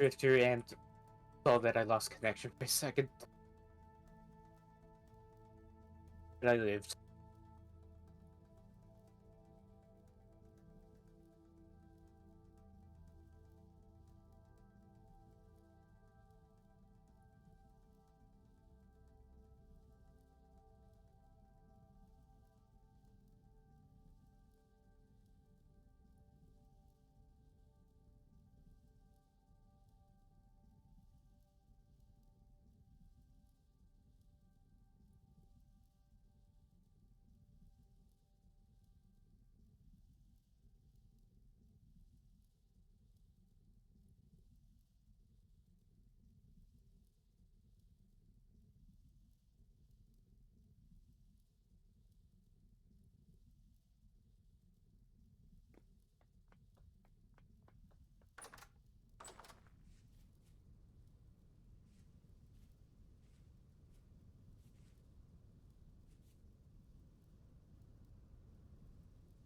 drifter and saw that I lost connection for a second. But I lived.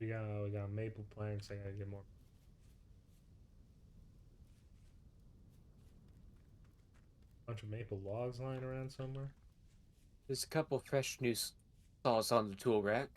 We got maple planks. I gotta get more. Bunch of maple logs lying around somewhere. There's a couple fresh new saws on the tool rack.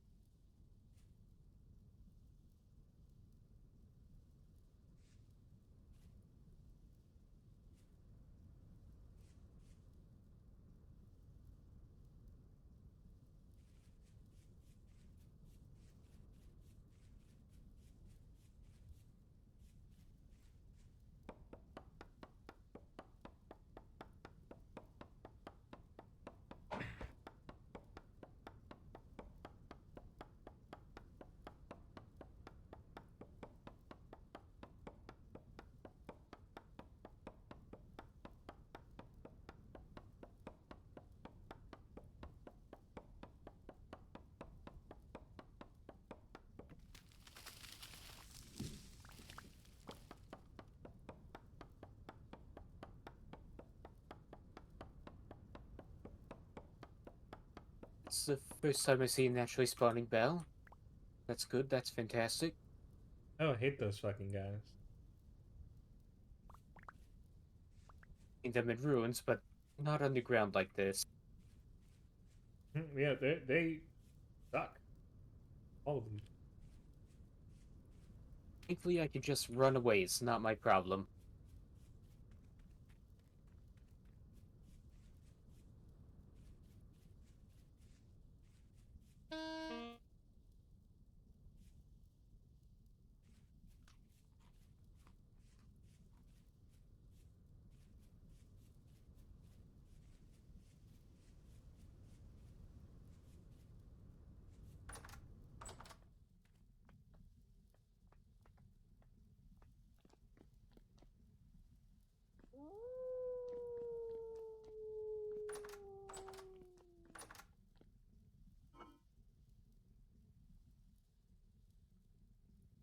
It's the first time I've seen a naturally spawning bell. That's good, that's fantastic. Oh, I hate those fucking guys. Seen them in ruins, but not underground like this. Yeah, they suck. All of them. Thankfully, I can just run away. It's not my problem.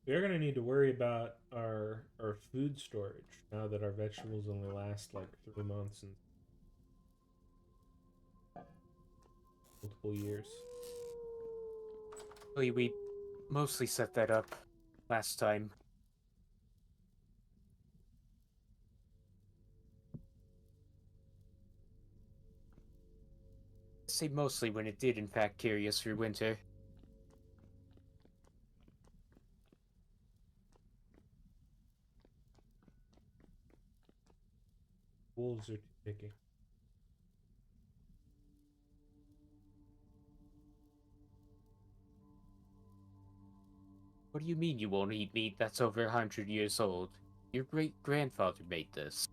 We're gonna need to worry about our food storage now that our vegetables only last like 3 months and multiple years. We mostly set that up last time. I say mostly when it did in fact carry us through winter. Wolves are too picky. What do you mean you won't eat meat that's over 100 years old? Your great-grandfather made this.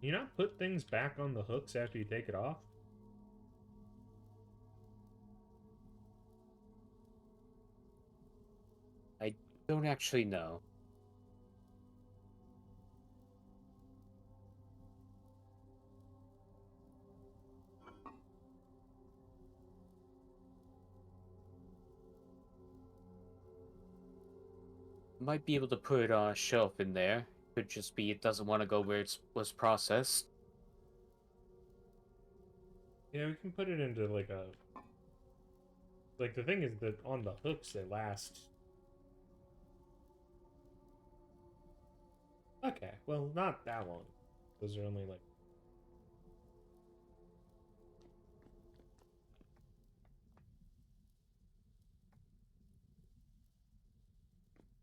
You not put things back on the hooks after you take it off? I don't actually know. Might be able to put it on a shelf in there. Could just be it doesn't want to go where it was processed. Yeah, we can put it into like a like the thing is that on the hooks they last Okay, well, not that long. Those are only like.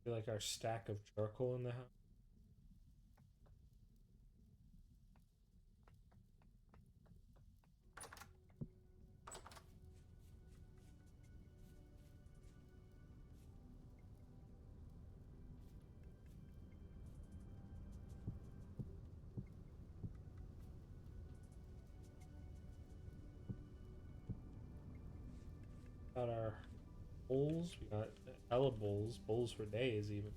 Feel like our stack of charcoal in the house. Got our bowls. We got hella bowls. Bowls for days, even.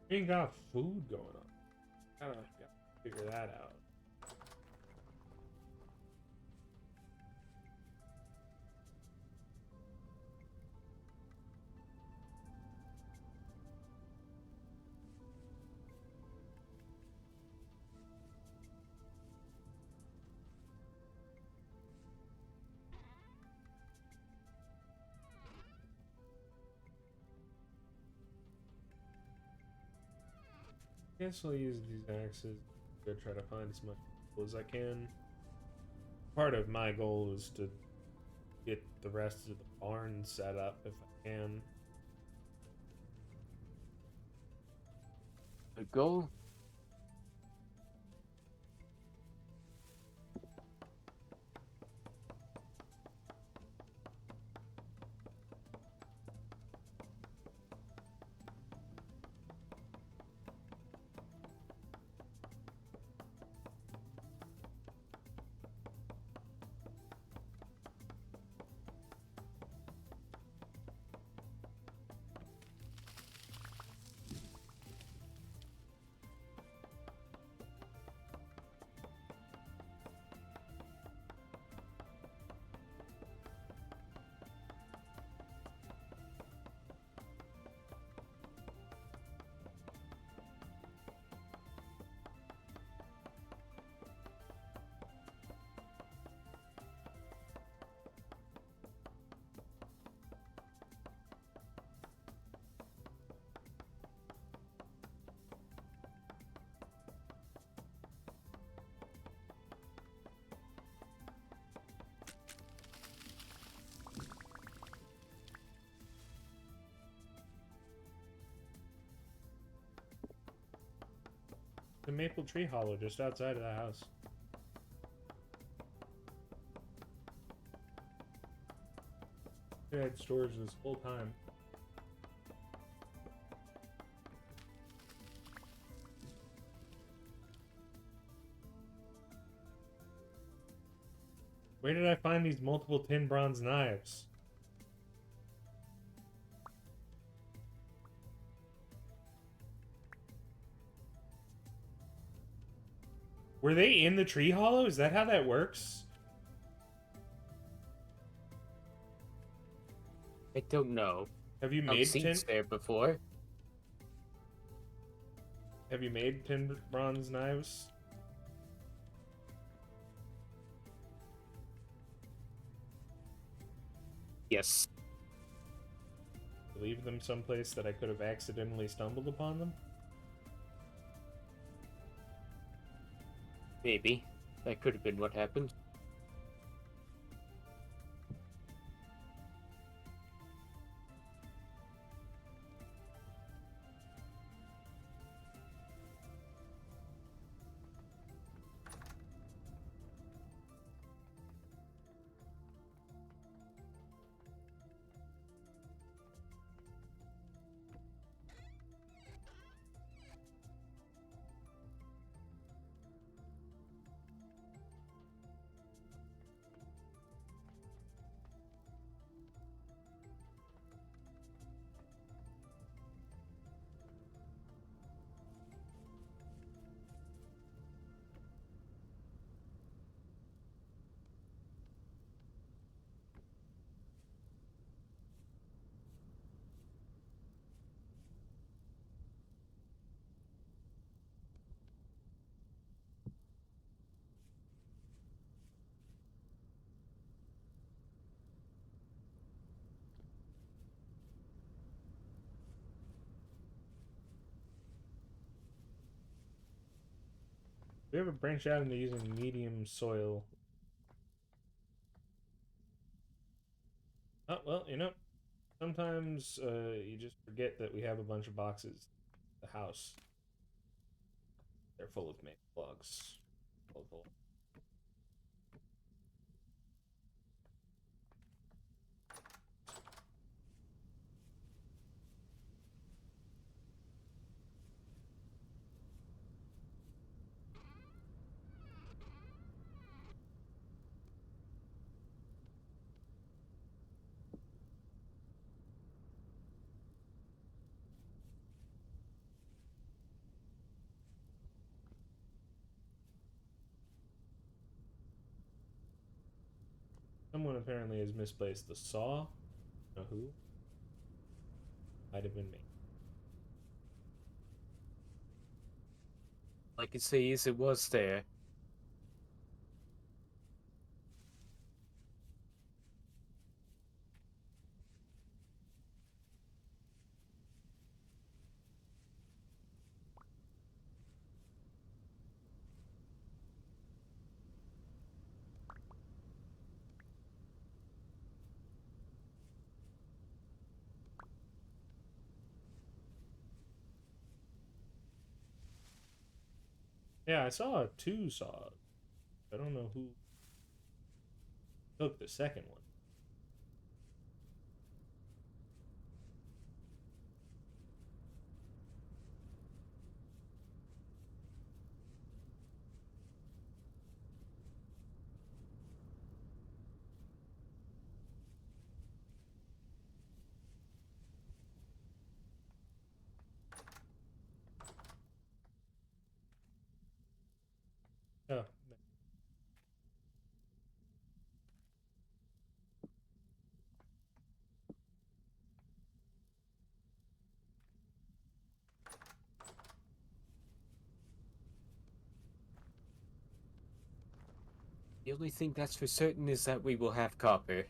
We ain't got food going on. Gotta figure that out. I guess I'll use these axes to try to find as much wool as I can. Part of my goal is to get the rest of the barn set up if I can. The goal? The maple tree hollow just outside of the house. It had storage this whole time. Where did I find these multiple tin bronze knives? Were they in the tree hollow? Is that how that works? I don't know. Have you I've made seen tin? there before. Have you made tin bronze knives? Yes. Leave them someplace that I could have accidentally stumbled upon them? Maybe. That could have been what happened. we ever branch out into using medium soil? Oh, well, sometimes you just forget that we have a bunch of boxes. The house, they're full of maple logs. Full. Someone apparently has misplaced the saw. Know who? Might have been me. Like it says, it was there. Yeah, I saw two saws. I don't know who took the second one. Oh, The only thing that's for certain is that we will have copper.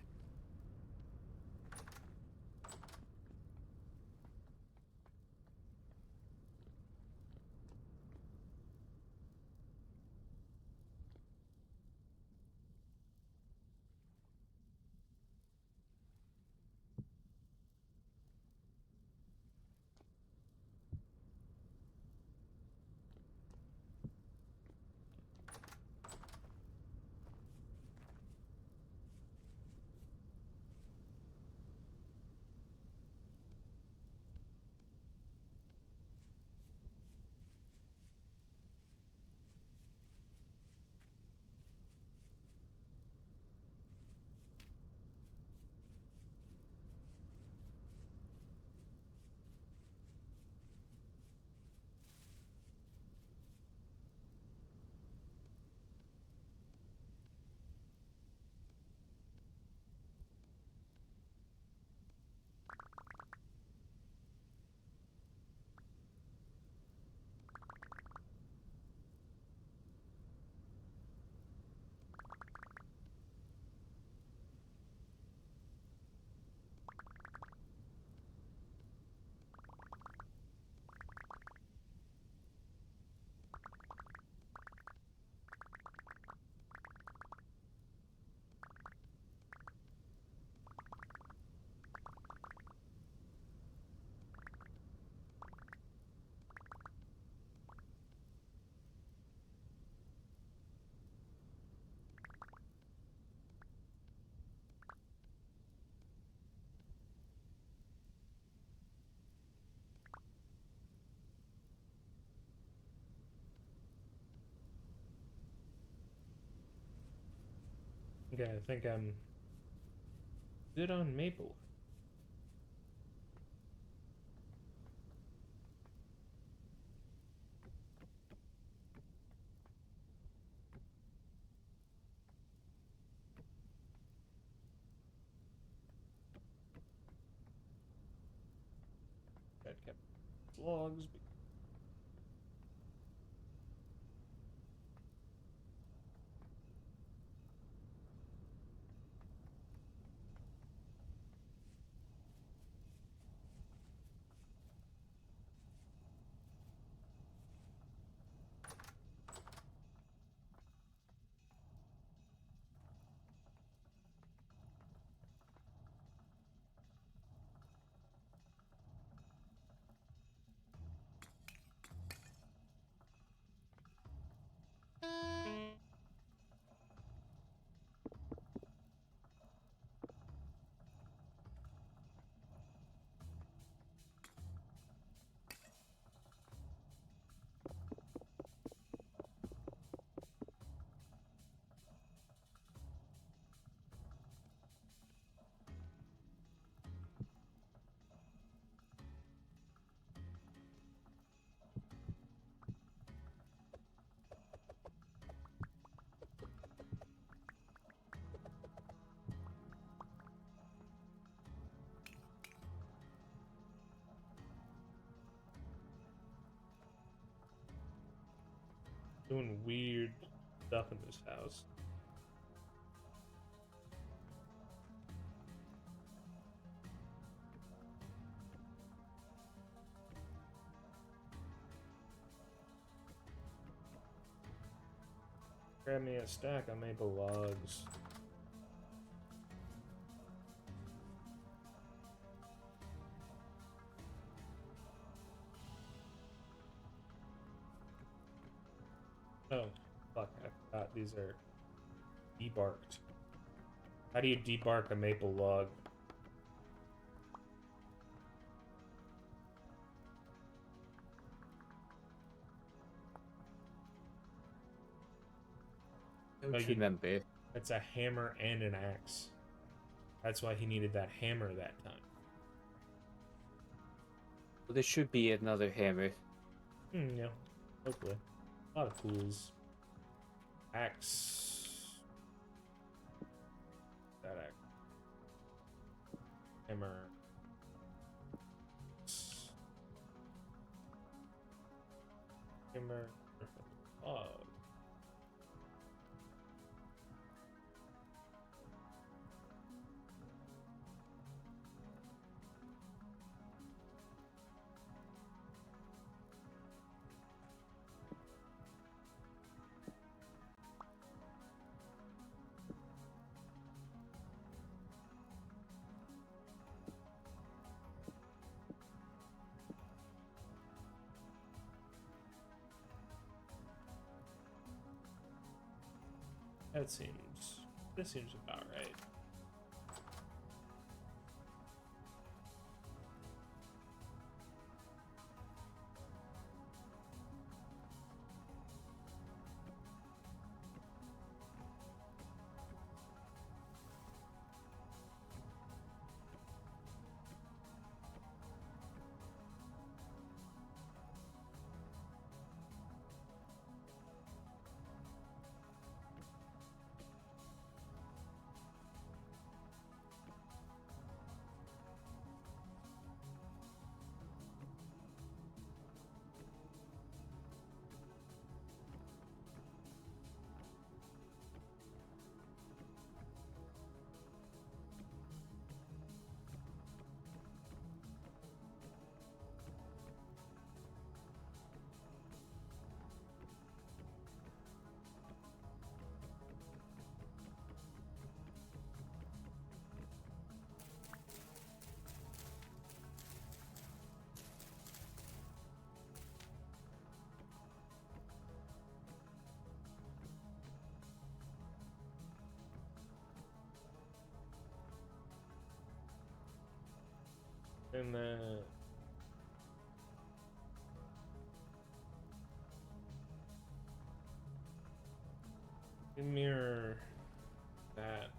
okay, I think I'm good on maple. Got kept logs. doing weird stuff in this house. Grab me a stack of maple logs. Oh, fuck, I forgot these are debarked. How do you debark a maple log? Don't Like you- remember. It's a hammer and an axe. That's why he needed that hammer that time. Well, there should be another hammer. Yeah, hopefully. A lot of tools. Axe. That axe. Hammer. Hammer. Oh. This seems about right. And mirror that.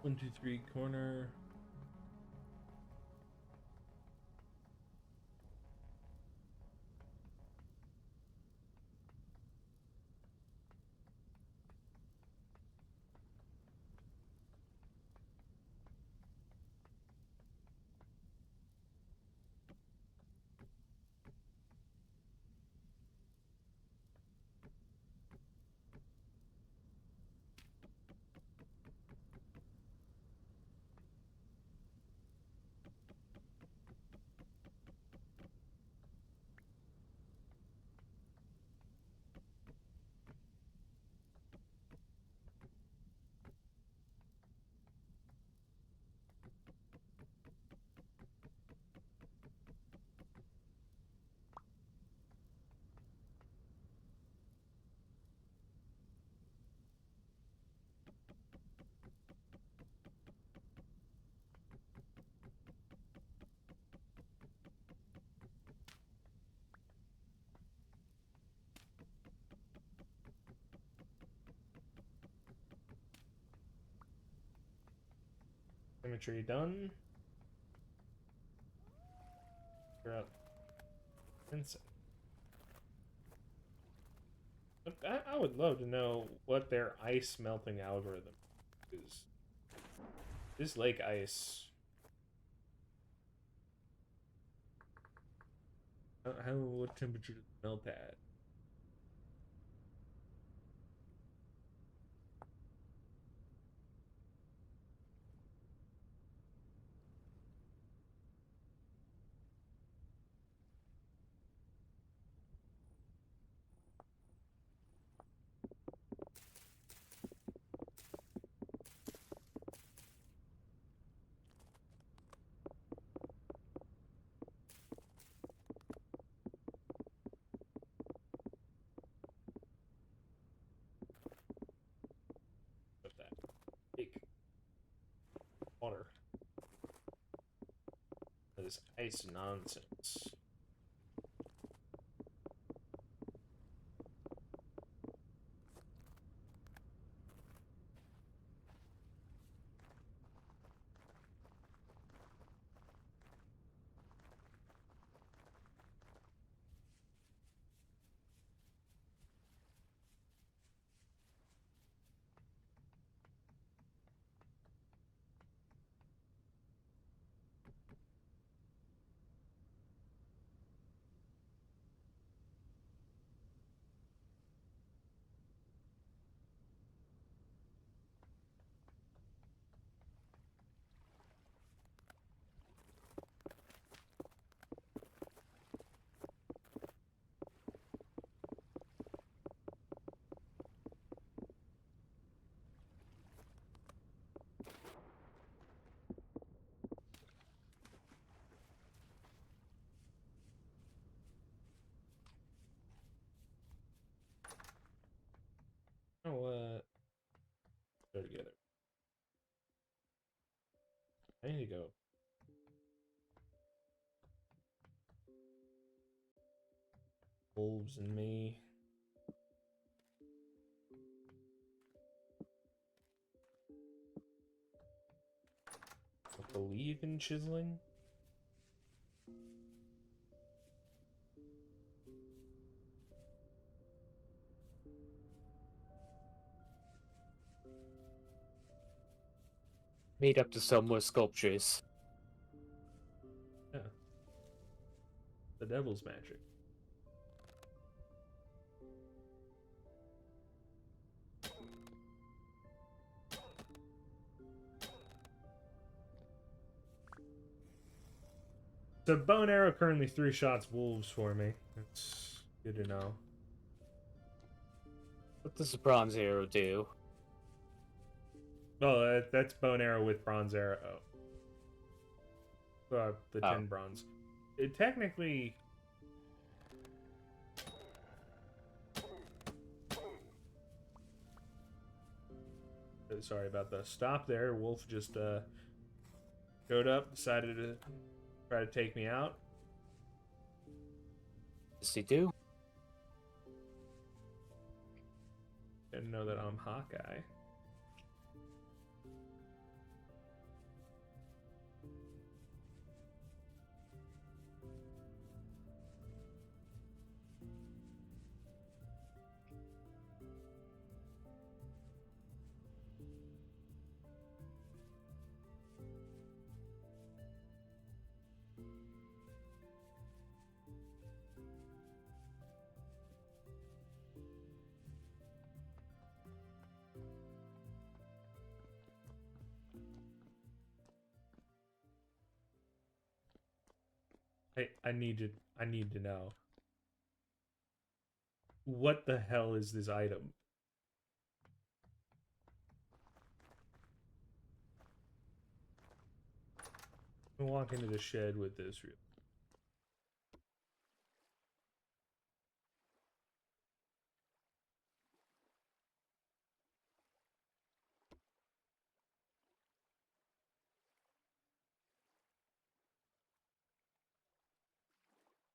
One, two, three, corner. Symmetry done. Figure out insect. But I would love to know what their ice melting algorithm is. This lake ice. What temperature does it melt at? What's that? Lake. Water. This ice nonsense. Oh, what? Go together. I need to go. Wolves and me. I believe in chiseling. Made up to sell more sculptures. Yeah. The devil's magic. So bow and arrow currently 3 shots wolves for me. That's good to know. What does the bronze arrow do? Oh, that's bow and arrow with bronze arrow. The 10 bronze. It technically... Sorry about the stop there. Wolf just showed up, decided to try to take me out. Does he do? Didn't know that I'm Hawkeye. I need to know. What the hell is this item? I'm gonna walk into the shed with this real.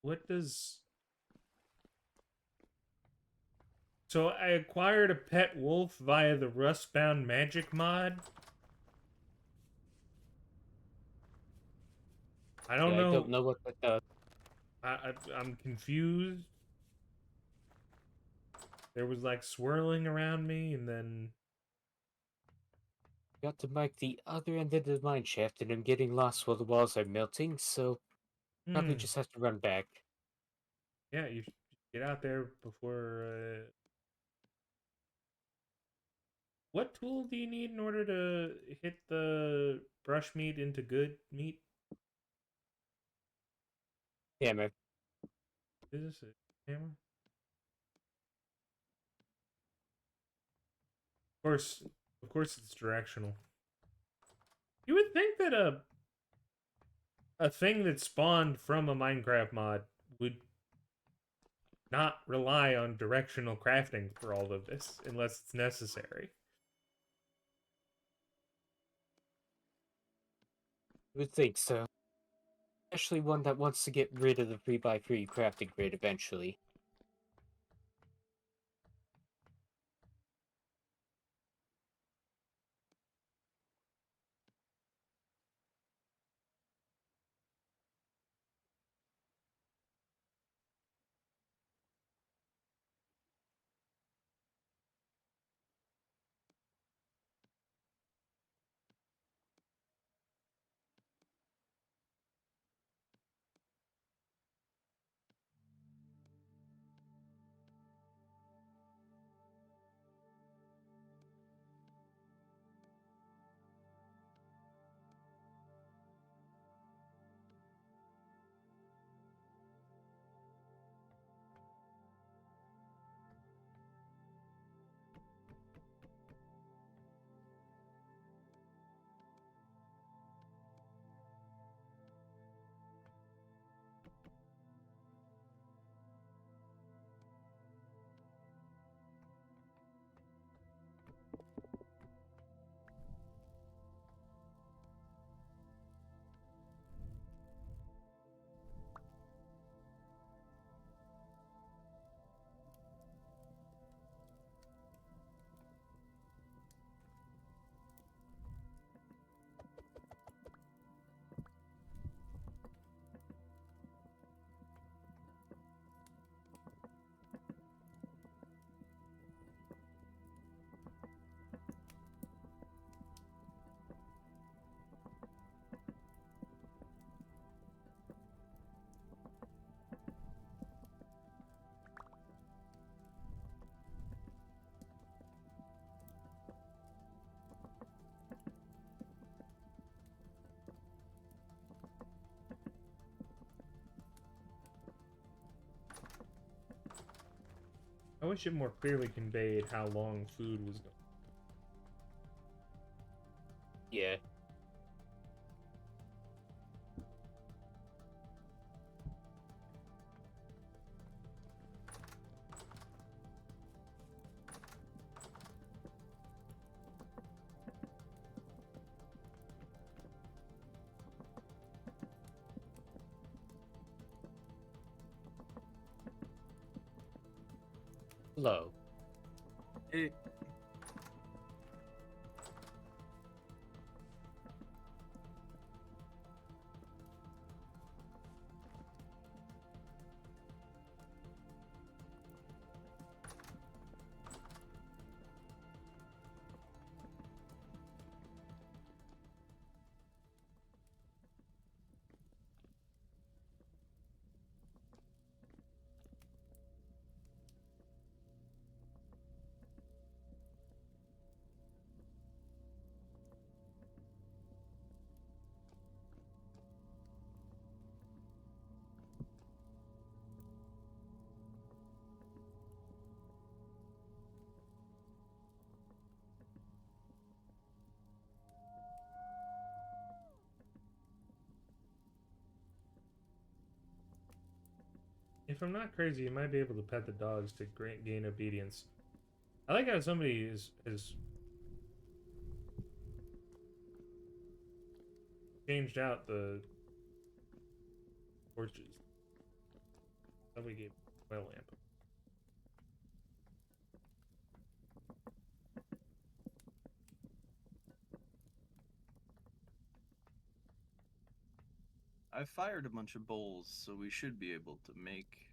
What does... So I acquired a pet wolf via the Rustbound Magic mod? I don't Yeah, I don't know. know what that does. I'm confused. There was like swirling around me, and then Got to mark the other end of the mine shaft, and I'm getting lost while the walls are melting, so probably hmm, just have to run back. yeah, you should get out there before. What tool do you need in order to hit the brush meat into good meat? Yeah, man. Is this a hammer? Course, of course, it's directional. You would think that a thing that spawned from a Minecraft mod would not rely on directional crafting for all of this unless it's necessary. I would think so. Especially one that wants to get rid of the 3x3 crafting grid eventually. I wish it more clearly conveyed how long food was going. Yeah. Hello. Hey, If I'm not crazy, you might be able to pet the dogs to gain obedience. I like how somebody is changed out the torches. Somebody gave oil lamp. I fired a bunch of bowls, so we should be able to make.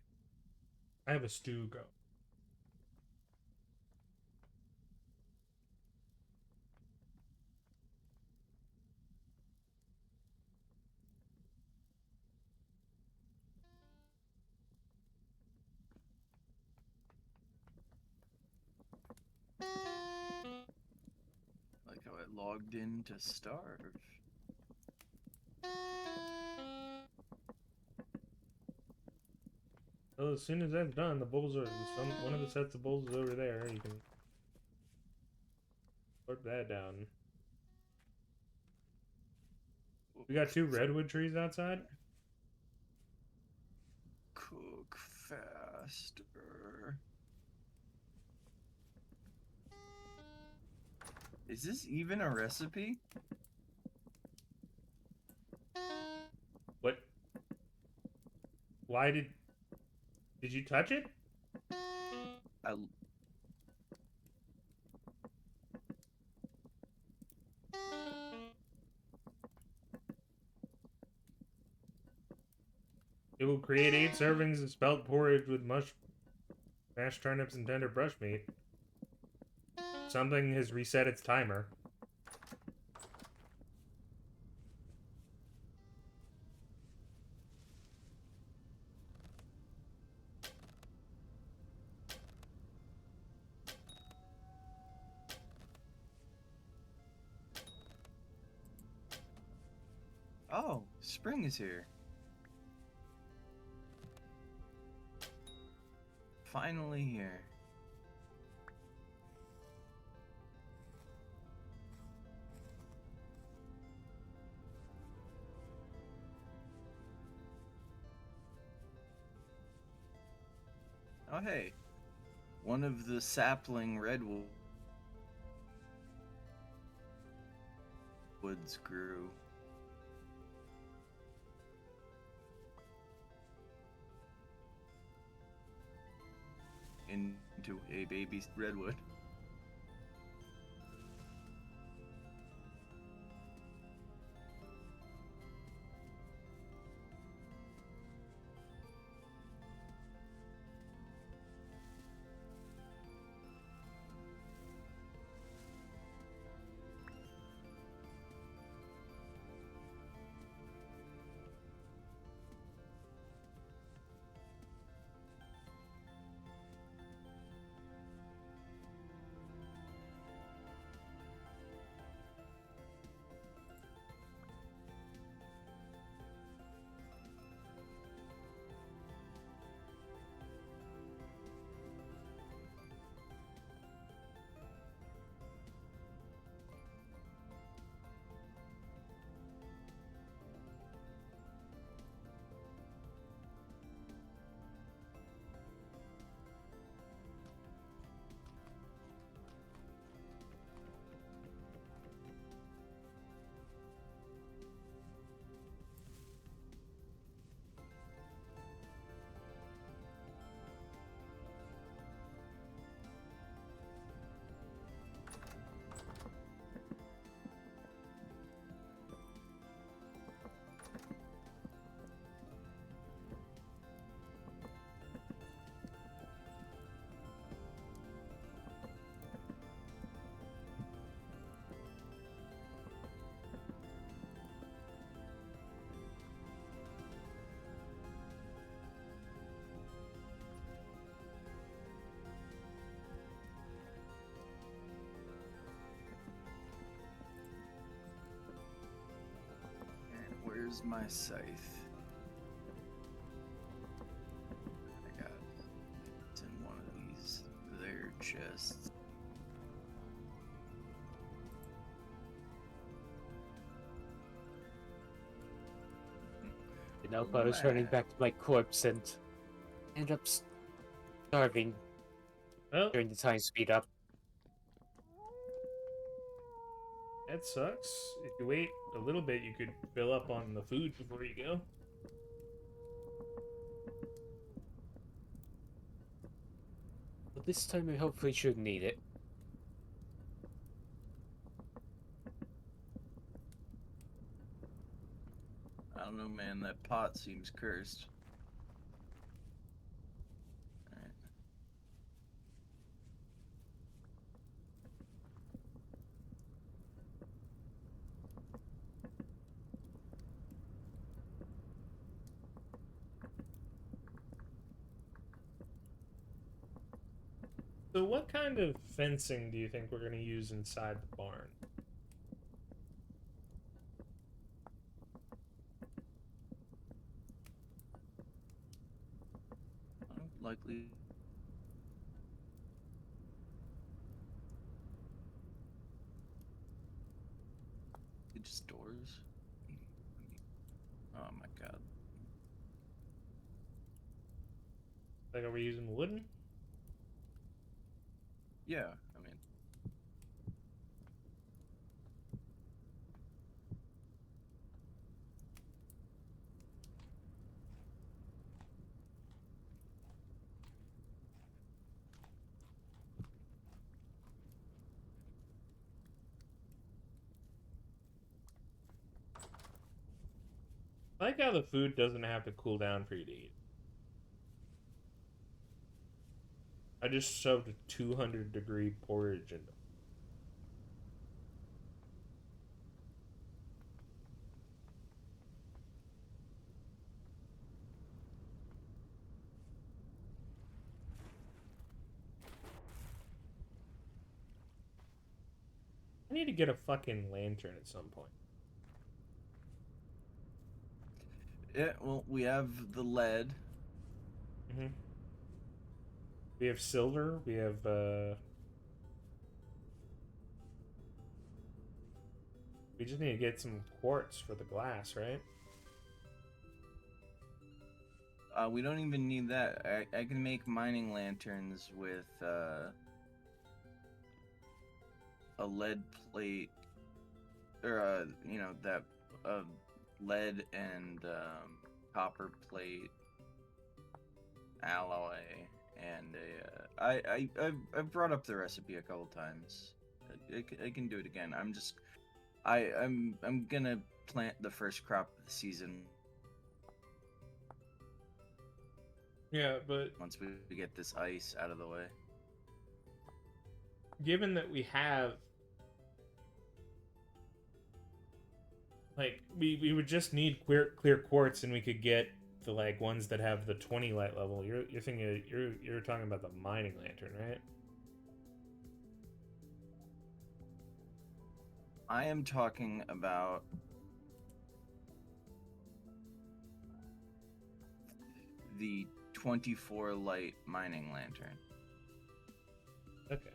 I have a stew go. Like how I logged in to starve. Well, as soon as that's done, the bowls are one of the sets of bowls is over there. You can put that down. We got 2 redwood trees outside. Cook faster. Is this even a recipe? What? Why did you touch it? I It will create 8 servings of spelt porridge with mashed turnips and tender brush meat. Something has reset its timer. Oh, spring is here. Finally here. Oh hey, one of the sapling redwoods grew. Into a baby redwood. Where's my scythe? I got it's in one of these there chests. You know, I was running back to my corpse and ended up starving Well, during the time speed up. that sucks. If you wait a little bit, you could fill up on the food before you go. But this time I hopefully shouldn't need it. I don't know, man. That pot seems cursed. Alright. So what kind of fencing do you think we're going to use inside the barn? Likely. Just doors. Oh my god. Like, are we using wooden? Yeah, I mean. I like how the food doesn't have to cool down for you to eat. I just shoved a 200-degree porridge into. I need to get a fucking lantern at some point. Yeah, well, we have the lead. Mm-hmm. We have silver. We have, we just need to get some quartz for the glass, right? We don't even need that. I can make mining lanterns with a lead plate, or you know, that lead and copper plate alloy, and I've brought up the recipe a couple times. I can do it again. I'm gonna plant the first crop of the season Yeah, but once we get this ice out of the way. given that we have, like, we would just need clear quartz, and we could get the, like, ones that have the 20 light level. You're thinking, you're talking about the mining lantern, right? I am talking about the 24 light mining lantern. Okay.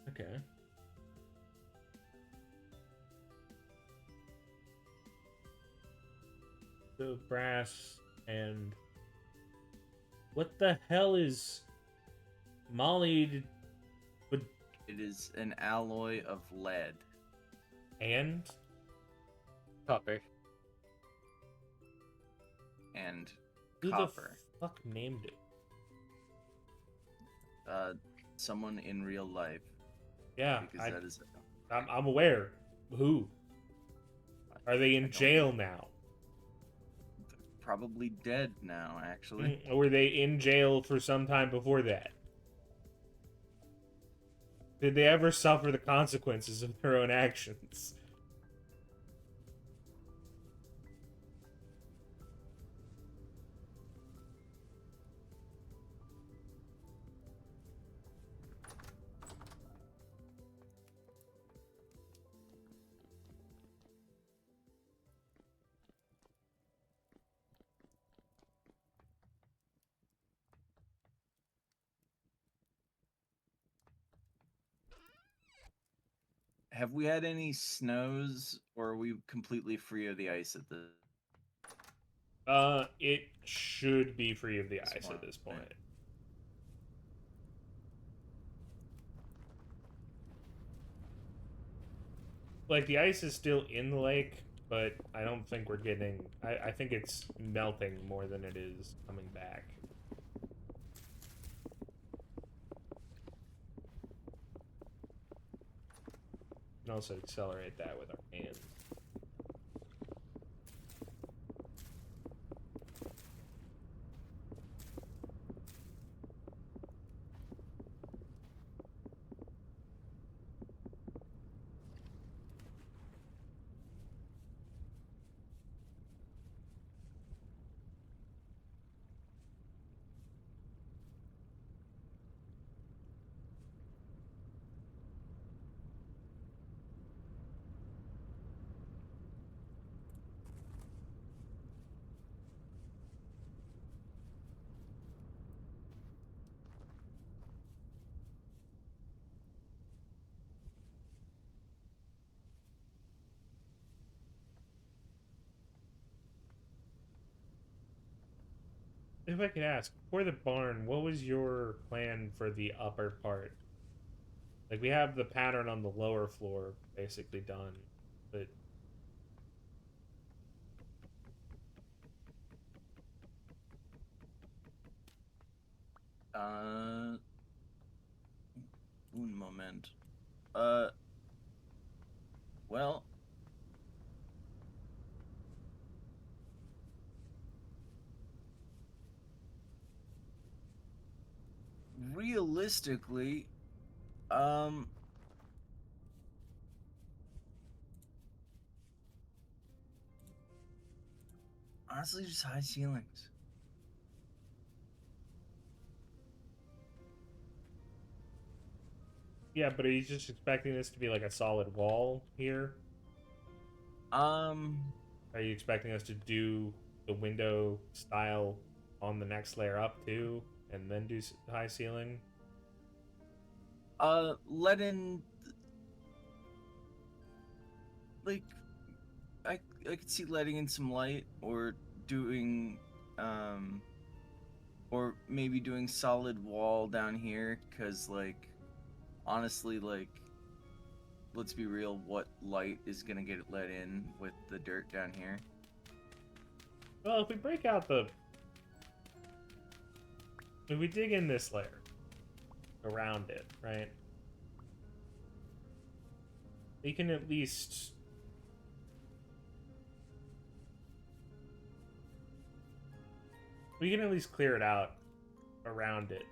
Okay. So brass and what the hell is mollied It is an alloy of lead. and Copper. And who copper. the fuck named it? Someone in real life. Yeah, Because that is I'm aware. Who? Are they I in don't jail know. now? Probably dead now, actually. Or were they in jail for some time before that? Did they ever suffer the consequences of their own actions? Have we had any snows, or are we completely free of the ice at the It should be free of the This ice one, at this right. point. Like, the ice is still in the lake, but I don't think we're getting... I think it's melting more than it is coming back. can also accelerate that with our hands. If I could ask, for the barn, what was your plan for the upper part? Like, we have the pattern on the lower floor basically done, but Un moment. Uh, well, realistically, um, honestly, just high ceilings. yeah, but are you just expecting this to be like a solid wall here? Um, Are you expecting us to do the window style on the next layer up too, and then do high ceiling? let in, like, I could see letting in some light, or doing, um, or maybe doing solid wall down here, cause like, honestly, like, let's be real, what light is gonna get let in with the dirt down here? Well, if we break out if we dig in this layer around it, right? We can at least clear it out around it.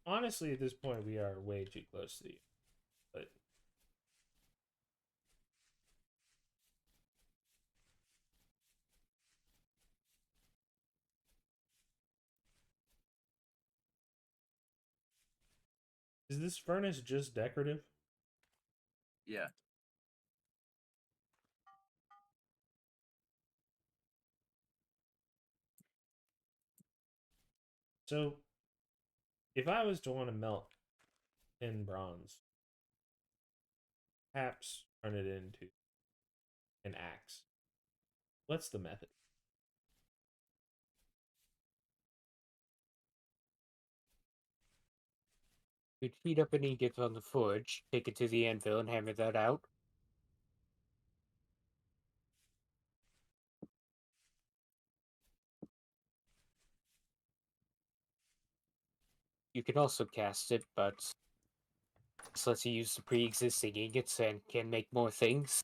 honestly, at this point, we are way too close to the end. But is this furnace just decorative? Yeah. So, if I was to want to melt in bronze, perhaps turn it into an axe. What's the method? You'd heat up an ingot on the forge, take it to the anvil, and hammer that out. You can also cast it, but this lets you use the pre-existing ingots and can make more things.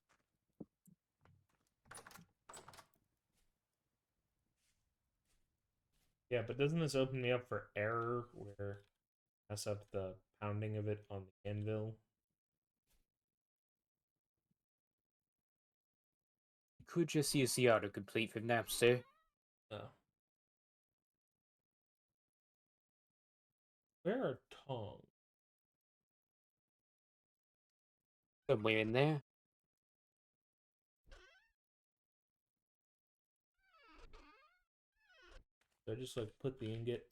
Yeah, but doesn't this open me up for error where mess up the pounding of it on the anvil? You could just use the autocomplete from Napster. Oh. Where are tongs? Somewhere in there. So I just like put the ingot.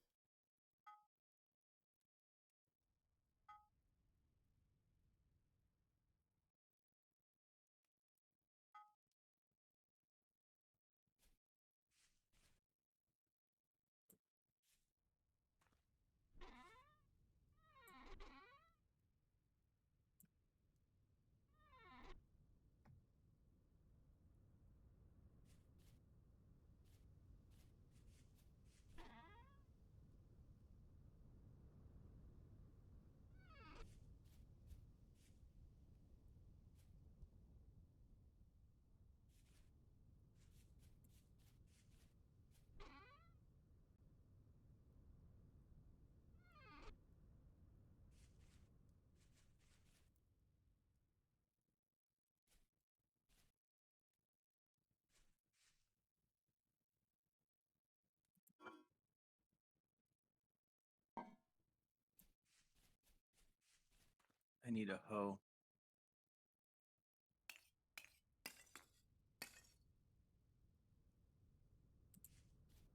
I need a hoe.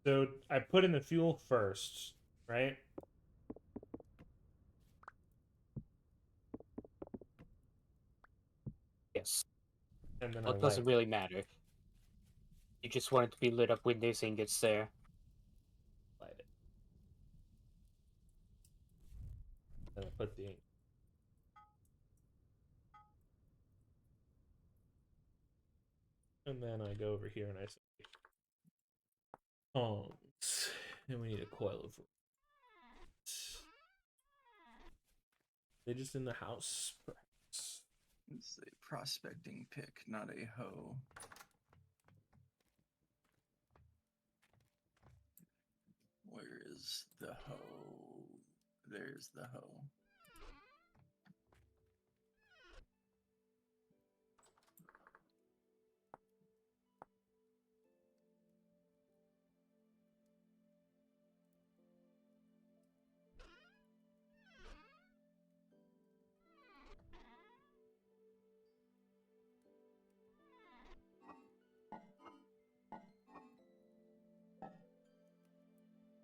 So I put in the fuel first, right? Yes. And then I Well, it light doesn't really matter. You just want it to be lit up when there's ingots there. it. Then I put the ink. And then I go over here and I say tongs. And we need a coil of rods. They just in the house, perhaps. It's a prospecting pick, not a hoe. Where is the hoe? There's the hoe.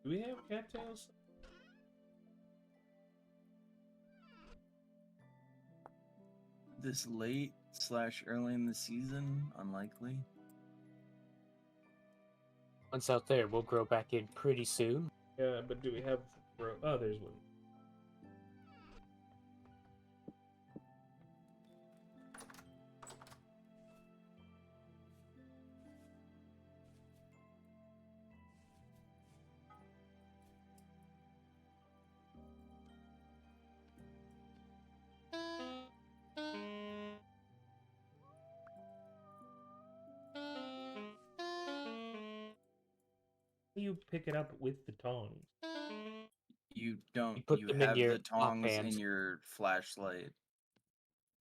Do we have cattails? This late / early in the season, unlikely. Once out there, we'll grow back in pretty soon. Yeah, but do we have... Oh, there's one. You pick it up with the tongs. You don't. You put You them in have your the tongs in offhand. your flashlight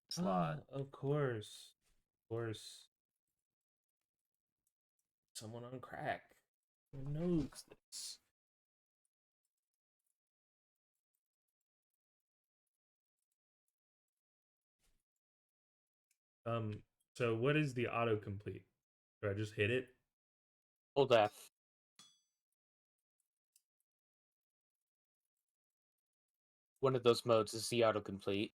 slot. Ah, of course. Of course. Someone on crack. Who knows this? So what is the autocomplete? Do I just hit it? Hold F. One of those modes is the autocomplete.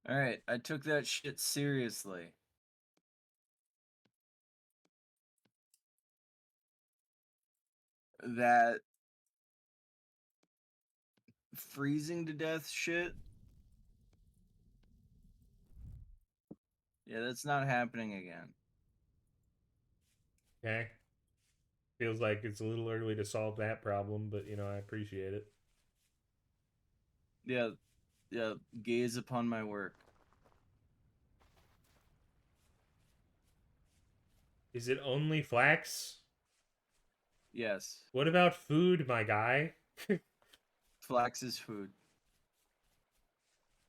All right, I took that shit seriously. That freezing to death shit. Yeah, that's not happening again. Okay. Feels like it's a little early to solve that problem, but I appreciate it. Yeah, yeah, gaze upon my work. Is it only flax? Yes, What about food, my guy? flax is food.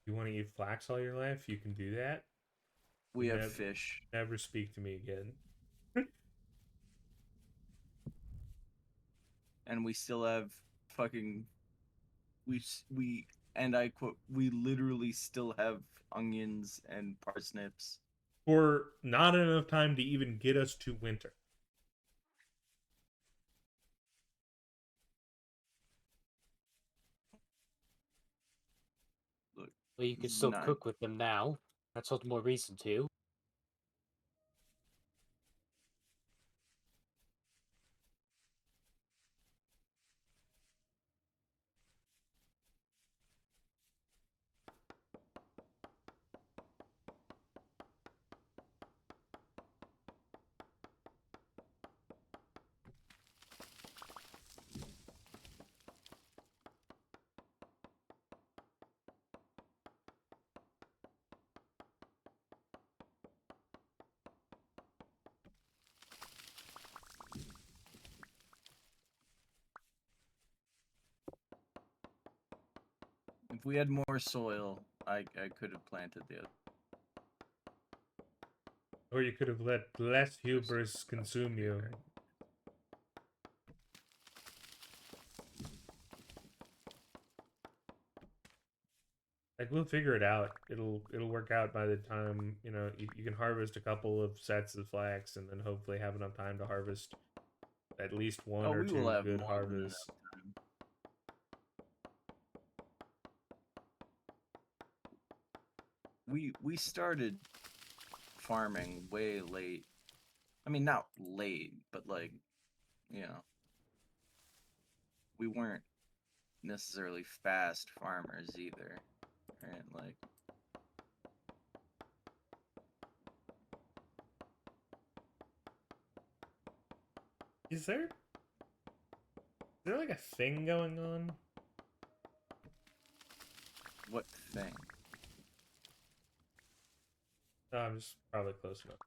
You want to eat flax all your life? You can do that. We have Never, fish. never speak to me again. And we still have fucking we and I quote, we literally still have onions and parsnips. For not enough time to even get us to winter. Look, Well, you can this is still not cook with them now. That's all the more reason to. if we had more soil, I could have planted the other. Or you could have let less hubris consume you. Like, we'll figure it out. It'll work out by the time, you can harvest a couple of sets of flax and then hopefully have enough time to harvest at least one Oh, or we will two have good more than enough harvests. time. We started farming way late. I mean, not late, but like, we weren't necessarily fast farmers either, right? Like, Is there like a thing going on? what thing? No, I'm just probably close enough.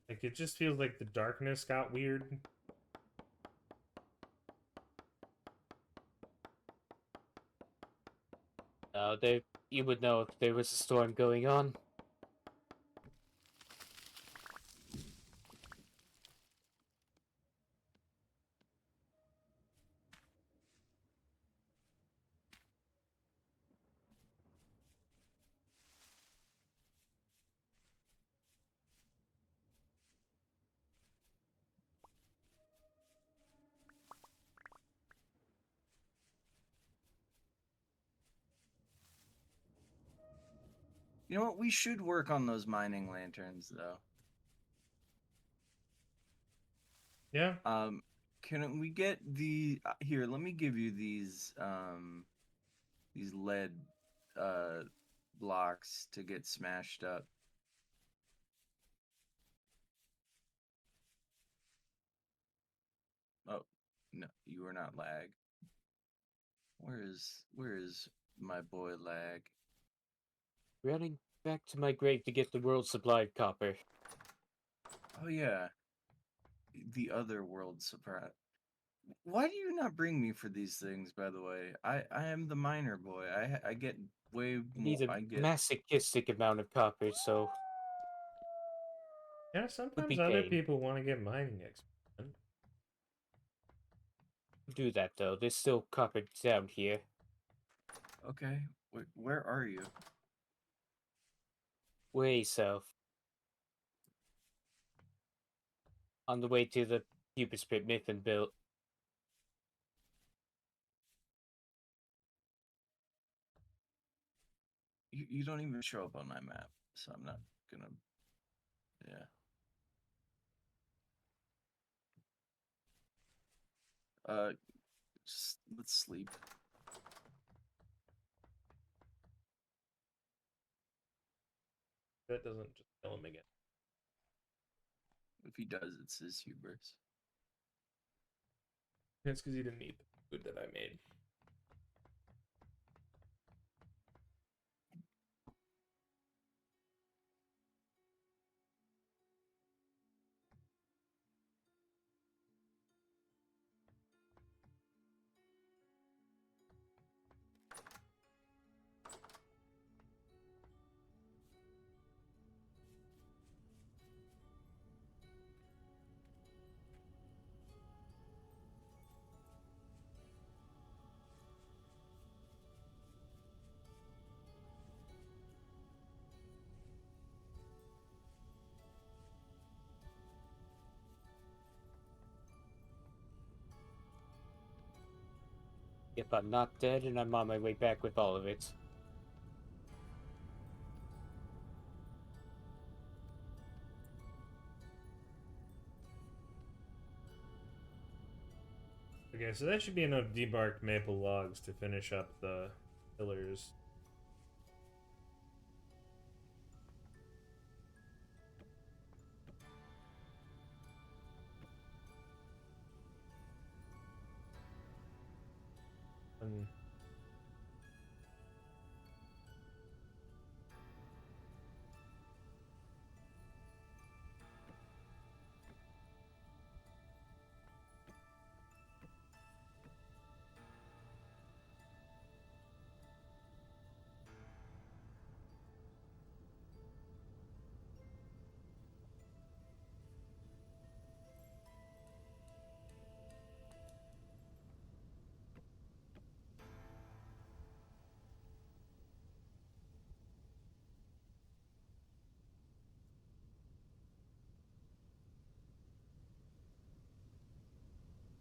Like, it just feels like the darkness got weird. You would know if there was a storm going on. You know what? We should work on those mining lanterns, though. Yeah. Can we get the here? Let me give you these lead blocks to get smashed up. Oh, no, you are not Lag. Where is my boy Lag? Running back to my grave to get the world's supply of copper. Oh yeah, the other world surprise. Why do you not bring me for these things? By the way, I am the miner boy. I get way I more. need a I get. masochistic amount of copper, so Yeah, would be sometimes other pain. people want to get mining XP. Do that though. There's still copper down here. Okay, where are you? Way south. On the way to the Cupid's Pit Mifflin built. You don't even show up on my map, so I'm not gonna. Yeah. Just let's sleep. That doesn't just kill him again. If he does, it's his hubris. It's because he didn't eat the food that I made. Yep, I'm not dead, and I'm on my way back with all of it. Okay, so that should be enough debarked maple logs to finish up the pillars. And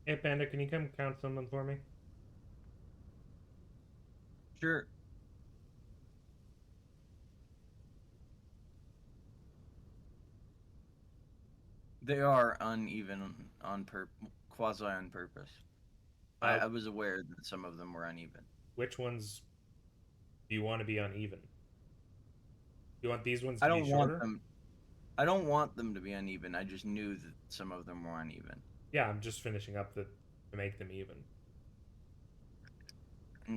hey, Panda, can you come count someone for me? Sure. They are uneven on quasi on purpose. I was aware that some of them were uneven. Which ones do you want to be uneven? Do you want these ones I to be don't want shorter? them. I don't want them to be uneven. I just knew that some of them were uneven. Yeah, I'm just finishing up to make them even.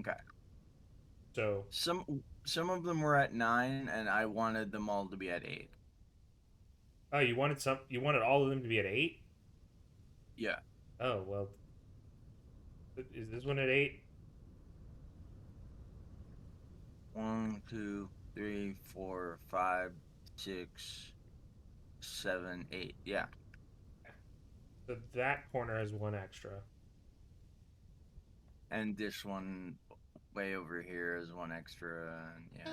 Okay. So, Some of them were at 9, and I wanted them all to be at 8. oh, you wanted all of them to be at 8? Yeah. Oh, well, is this one at 8? 1, 2, 3, 4, 5, 6, 7, 8. Yeah. So that corner has one extra. And this one way over here is one extra. And yeah.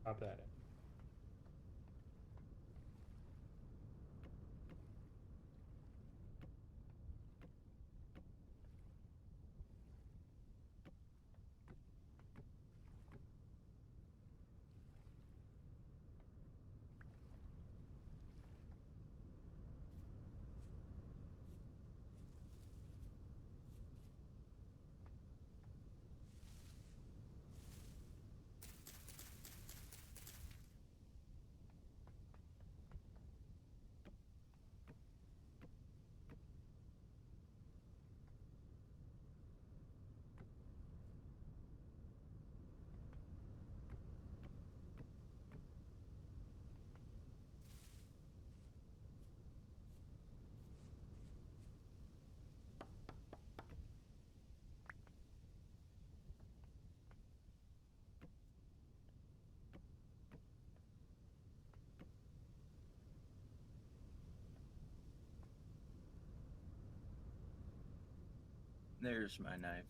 Pop that in. There's my knife.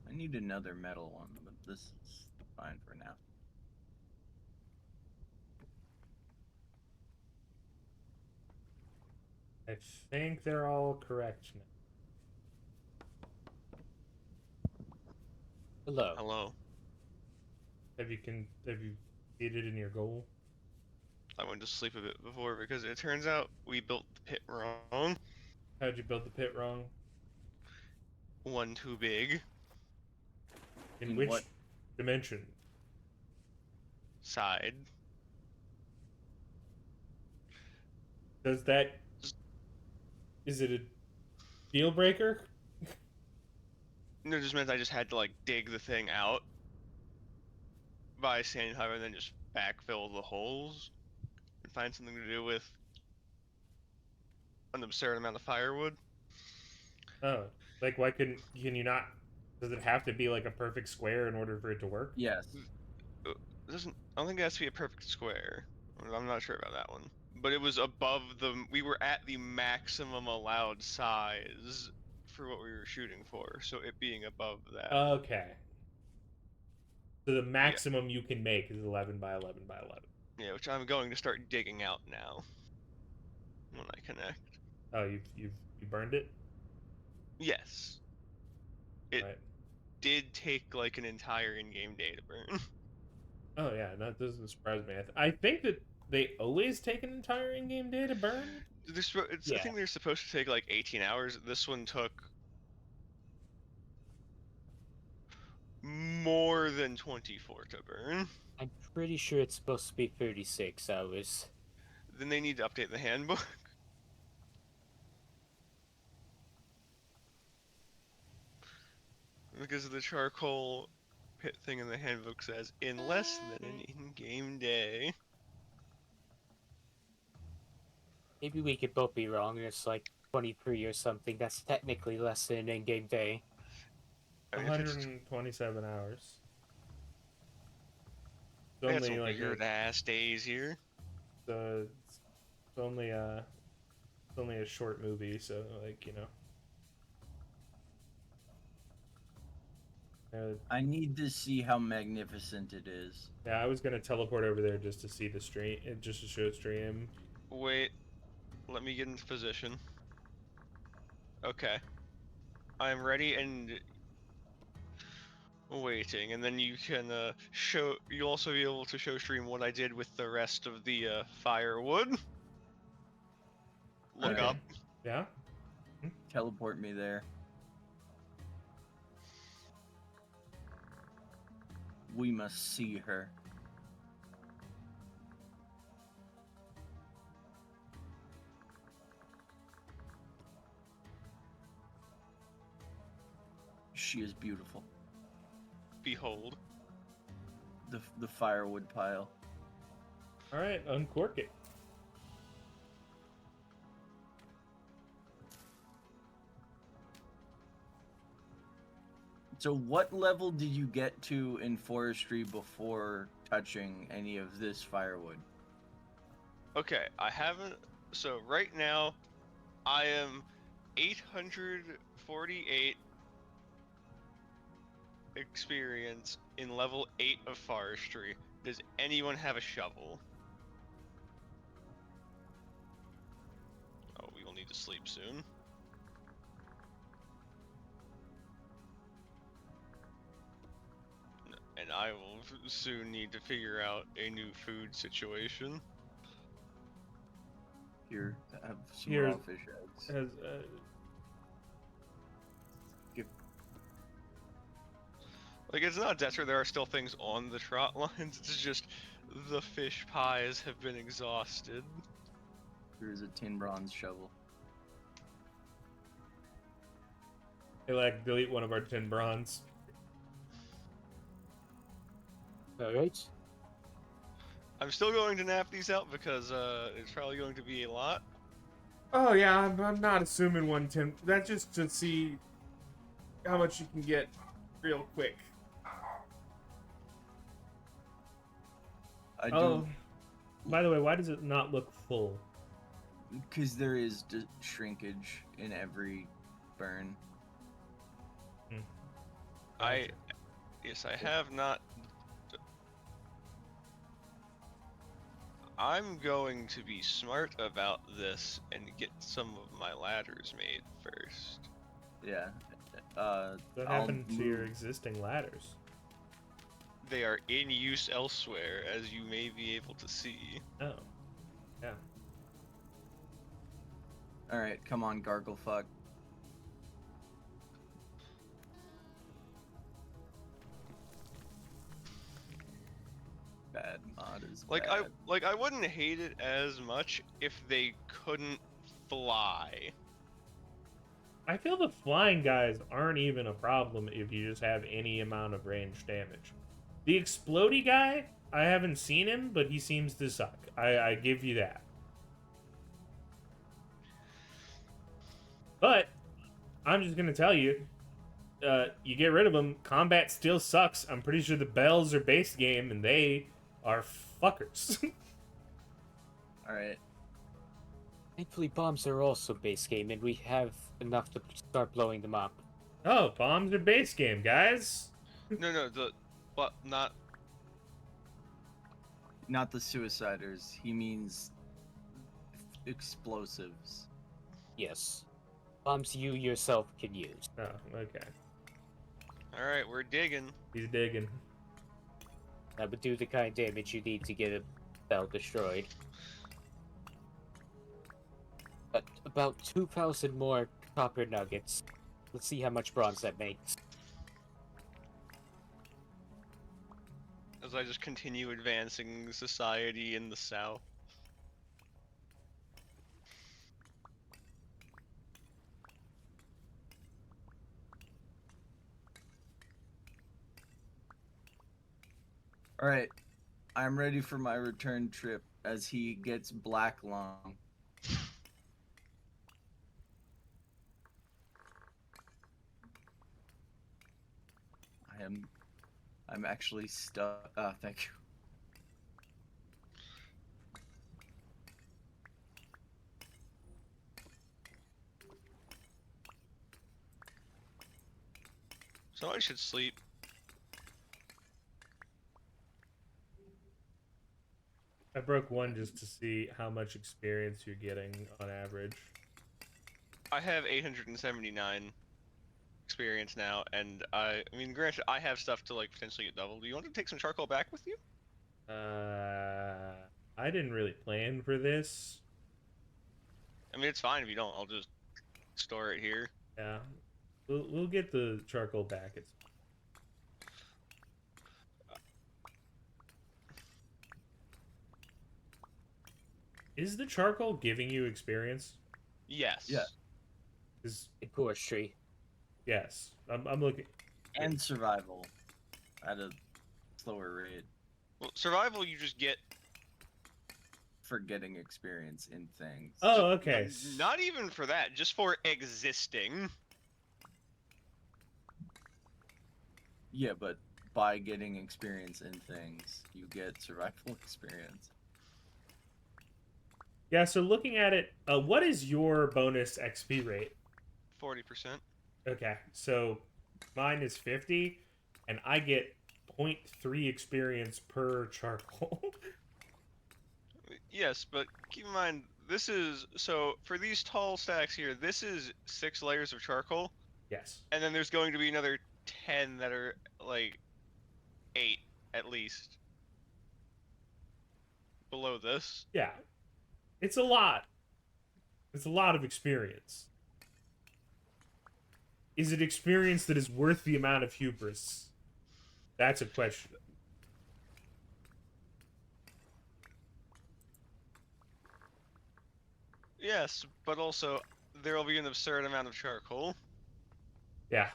I need another metal one, but this is fine for now. I think they're all correct now. Hello. Hello. Have you succeeded in your goal? I went to sleep a bit before because it turns out we built the pit wrong. How'd you build the pit wrong? One too big. In In which what- dimension? Side. Does that... Is it a deal breaker? No, it just meant I just had to like dig the thing out by sand hover and then just backfill the holes and find something to do with an absurd amount of firewood. Oh, like why can you not? Does it have to be like a perfect square in order for it to work? Yes. It doesn't. I don't think it has to be a perfect square. I'm not sure about that one. But it was above the. We were at the maximum allowed size for what we were shooting for, so it being above that. Okay. So the maximum you can make is 11 by 11 by 11. Yeah, which I'm going to start digging out now. When I connect. Oh, you burned it? Yes. It Right. did take like an entire in-game day to burn. Oh yeah, that doesn't surprise me. I think that they always take an entire in-game day to burn. I Yeah. think they're supposed to take like 18 hours. This one took more than 24 to burn. I'm pretty sure it's supposed to be 36 hours. Then they need to update the handbook. Because the charcoal pit thing in the handbook says in less than an in-game day. Maybe we could both be wrong and it's like 23 or something. That's technically less than an in-game day. I mean, if it's 127 hours. It's they had some only like weird ass days here. it's only it's only a short movie, so like I need to see how magnificent it is. yeah, I was gonna teleport over there just to see the stream, just to show stream. Wait, let me get into position. Okay. I'm ready and waiting, and then you can show. You'll also be able to show stream what I did with the rest of the firewood. Look Okay. up. Yeah. Teleport me there. We must see her. She is beautiful. Behold. The firewood pile. All right, uncork it. So what level did you get to in forestry before touching any of this firewood? Okay, I haven't. So right now, I am 848 experience in level 8 of forestry. Does anyone have a shovel? Oh, we will need to sleep soon. And I will soon need to figure out a new food situation. Here, have some Here- raw fish eggs. Has Like, it's not desperate, there are still things on the trot lines, it's just the fish pies have been exhausted. Here's a tin bronze shovel. hey, like delete one of our 10 bronze. Alright. I'm still going to nap these out because it's probably going to be a lot. Oh yeah, I'm not assuming 110. That's just to see how much you can get real quick. I do. Oh, by the way, why does it not look full? Because there is shrinkage in every burn. I yes, I have not. I'm going to be smart about this and get some of my ladders made first. Yeah. What I'll happened to your move- existing ladders? They are in use elsewhere, as you may be able to see. Oh, yeah. All right, come on, gargle fuck. Bad mod is Like bad. I wouldn't hate it as much if they couldn't fly. I feel the flying guys aren't even a problem if you just have any amount of range damage. The explodey guy, I haven't seen him, but he seems to suck. I give you that. But I'm just gonna tell you, you get rid of them, combat still sucks. I'm pretty sure the bells are base game, and they are fuckers. All right. Thankfully, bombs are also base game, and we have enough to start blowing them up. Oh, bombs are base game, guys. No, but not. Not the suiciders. He means explosives. Yes. Bombs you yourself can use. Oh, okay. All right, we're digging. He's digging. That would do the kind of damage you need to get a bell destroyed. But about 2,000 more copper nuggets. Let's see how much bronze that makes. As I just continue advancing society in the south. All right. I'm ready for my return trip as he gets black lung. I'm actually stuck. Thank you. Somebody should sleep. I broke one just to see how much experience you're getting on average. I have 879 experience now, and I mean, granted, I have stuff to like potentially get double. Do you want to take some charcoal back with you? I didn't really plan for this. I mean, it's fine if you don't. I'll just store it here. Yeah, we'll get the charcoal back. It's Is the charcoal giving you experience? Yes. Yeah. Is In forestry. yes. I'm looking. And survival at a slower rate Well, survival, you just get. for getting experience in things. Oh, okay. Not even for that, just for existing. Yeah, but by getting experience in things, you get survival experience. Yeah. So looking at it, what is your bonus XP rate? 40%. Okay, so mine is 50, and I get 0.3 experience per charcoal. Yes, but keep in mind, this is so for these tall stacks here. This is 6 layers of charcoal, Yes. and then there's going to be another 10 that are like 8 at least below this. Yeah. It's a lot. It's a lot of experience. Is it experience that is worth the amount of hubris? That's a question. Yes, but also there will be an absurd amount of charcoal. Yeah.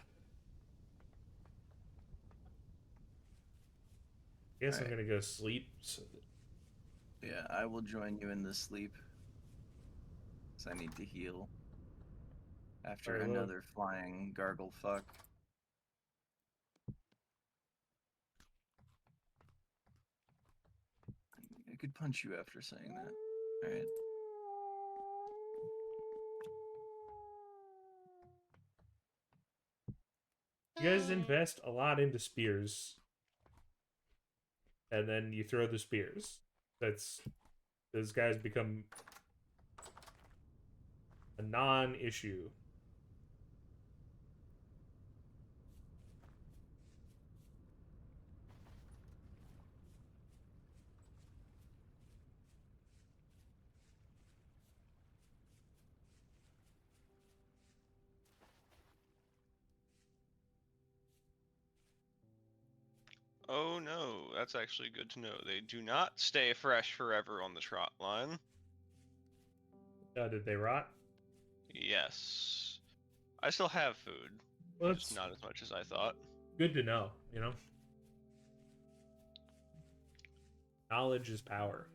Guess I'm Alright. gonna go sleep. So Yeah, I will join you in the sleep. 'Cause I need to heal. After Alright, well- another flying gargle fuck. I could punch you after saying that. Alright. You guys invest a lot into spears, and then you throw the spears. Those guys become a non-issue. Oh no, that's actually good to know. They do not stay fresh forever on the trot line. Did they rot? Yes. I still have food. Well, Just it's not as much as I thought. good to know, you know? Knowledge is power.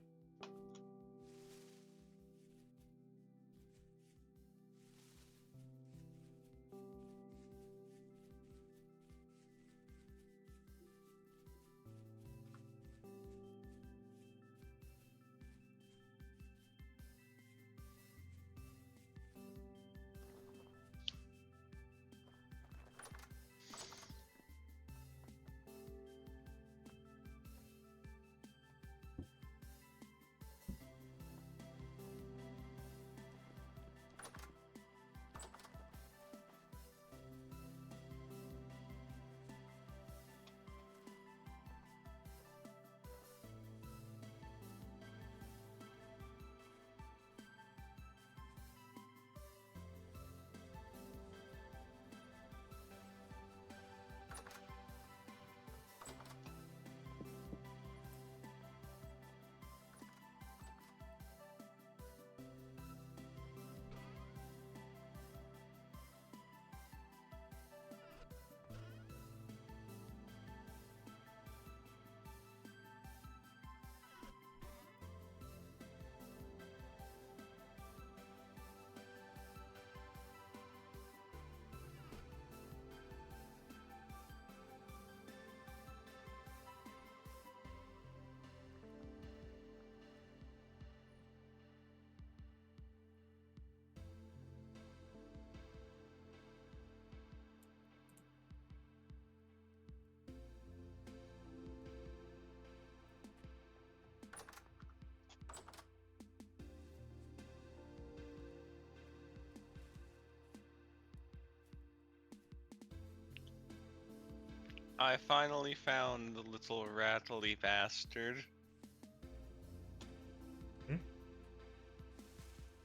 I finally found the little rattly bastard.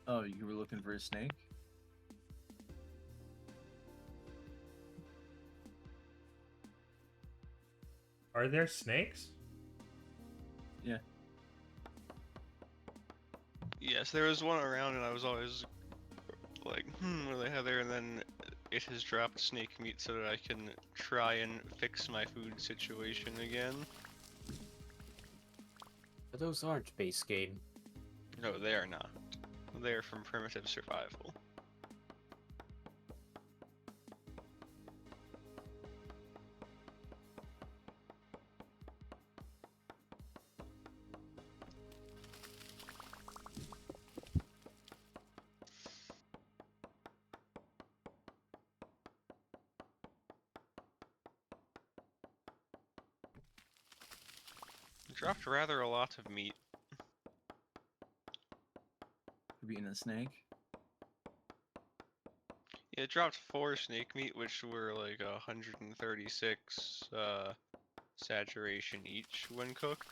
Oh, you were looking for a snake? Are there snakes? Yeah. Yes, there was one around and I was always like, what do they have there? And then it has dropped snake meat so that I can try and fix my food situation again. But those aren't base game. No, they are not. They are from Primitive Survival. Dropped rather a lot of meat. For being a snake? Yeah, it dropped 4 snake meat, which were like 136 saturation each when cooked.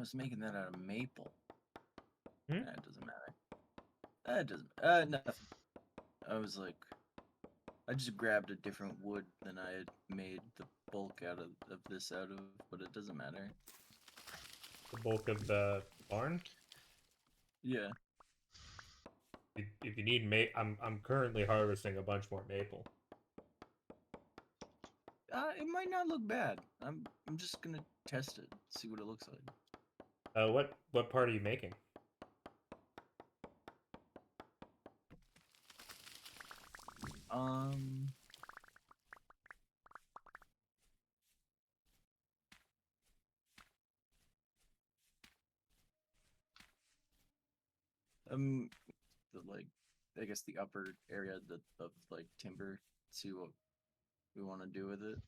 was making that out of maple. Hmm? That doesn't matter. That doesn't. Nothing. I was like, I just grabbed a different wood than I had made the bulk out of this out of, but it doesn't matter. The bulk of the barn. Yeah. If you need I'm currently harvesting a bunch more maple. It might not look bad. I'm just gonna test it, see what it looks like. What part are you making? Um. The like, I guess the upper area of like timber. See what we want to do with it.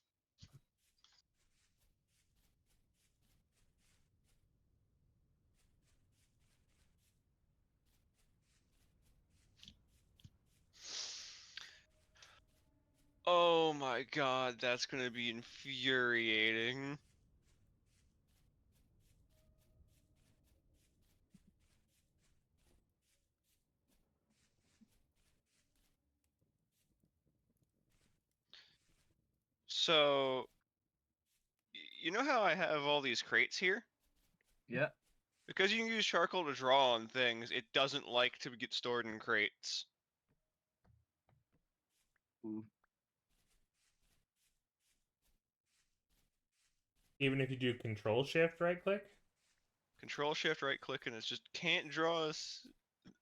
Oh my god, that's gonna be infuriating. So, you know how I have all these crates here? Yeah. Because you can use charcoal to draw on things, it doesn't like to get stored in crates. Ooh. Even if you do Control Shift right click. Control Shift right click and it's just can't draw a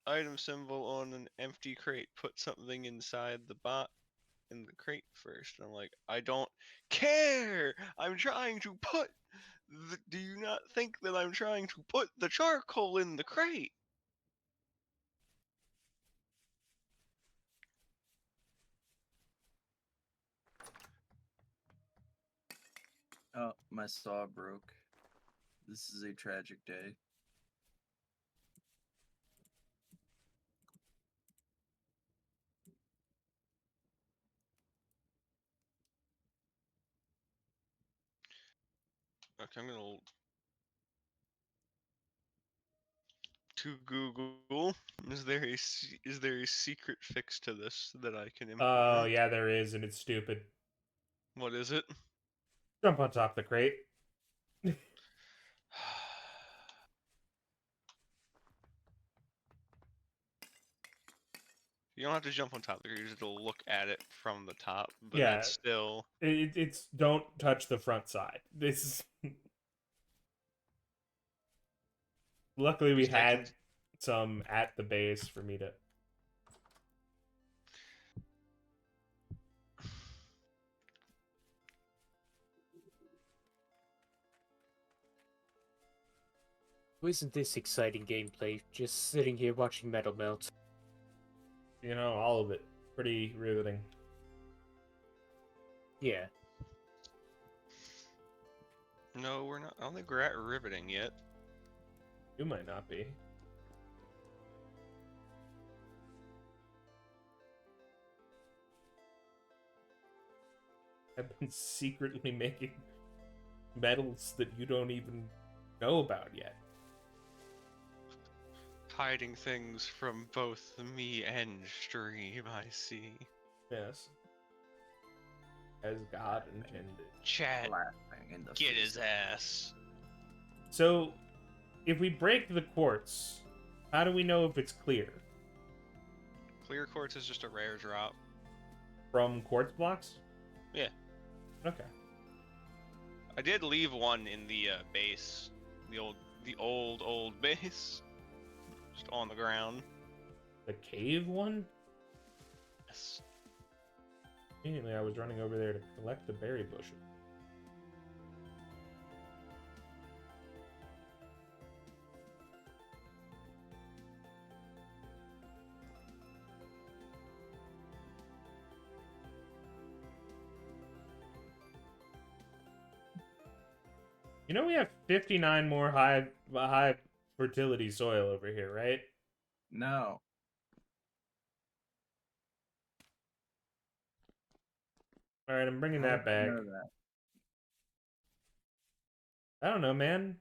item symbol on an empty crate. Put something inside the bot in the crate first. And I'm like, I don't care. I'm trying to put. Do you not think that I'm trying to put the charcoal in the crate? Oh, my saw broke. This is a tragic day. Okay, I'm gonna to Google. Is there a secret fix to this that I can Oh implement? yeah, there is, and it's stupid. What is it? Jump on top of the crate. You don't have to jump on top of the creatures, it'll look at it from the top, but Yeah, that's still... it's don't touch the front side. This is luckily we Just taking... had some at the base for me to. Isn't this exciting gameplay? Just sitting here watching metal melt. You know, all of it. Pretty riveting. Yeah. No, we're not. I don't think we're at riveting yet. You might not be. I've been secretly making metals that you don't even know about yet. Hiding things from both me and stream, I see. Yes. As God intended. Chat, Laughing in the get face his of- ass. So, if we break the quartz, how do we know if it's clear? Clear quartz is just a rare drop. From quartz blocks? Yeah. Okay. I did leave one in the base. The old base. Just on the ground. The cave one? Yes. Immediately I was running over there to collect the berry bushes. You know we have 59 more high fertility soil over here, right? No. All right, I'm bringing How that did you back. know that? I don't know, man.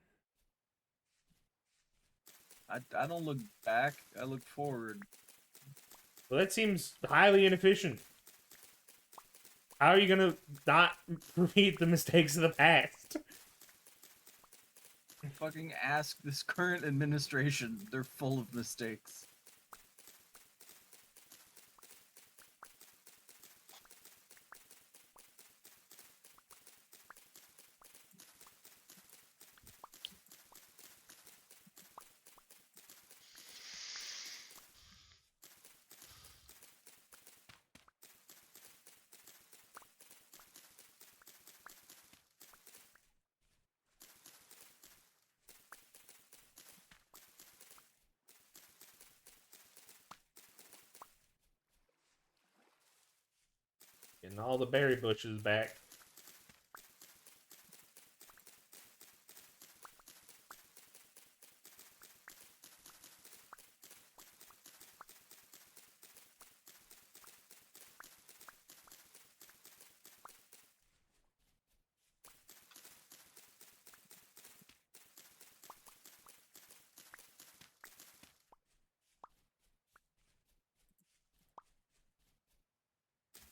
I don't look back. I look forward. Well, that seems highly inefficient. How are you gonna not repeat the mistakes of the past? Fucking ask this current administration. They're full of mistakes. Getting all the berry bushes back.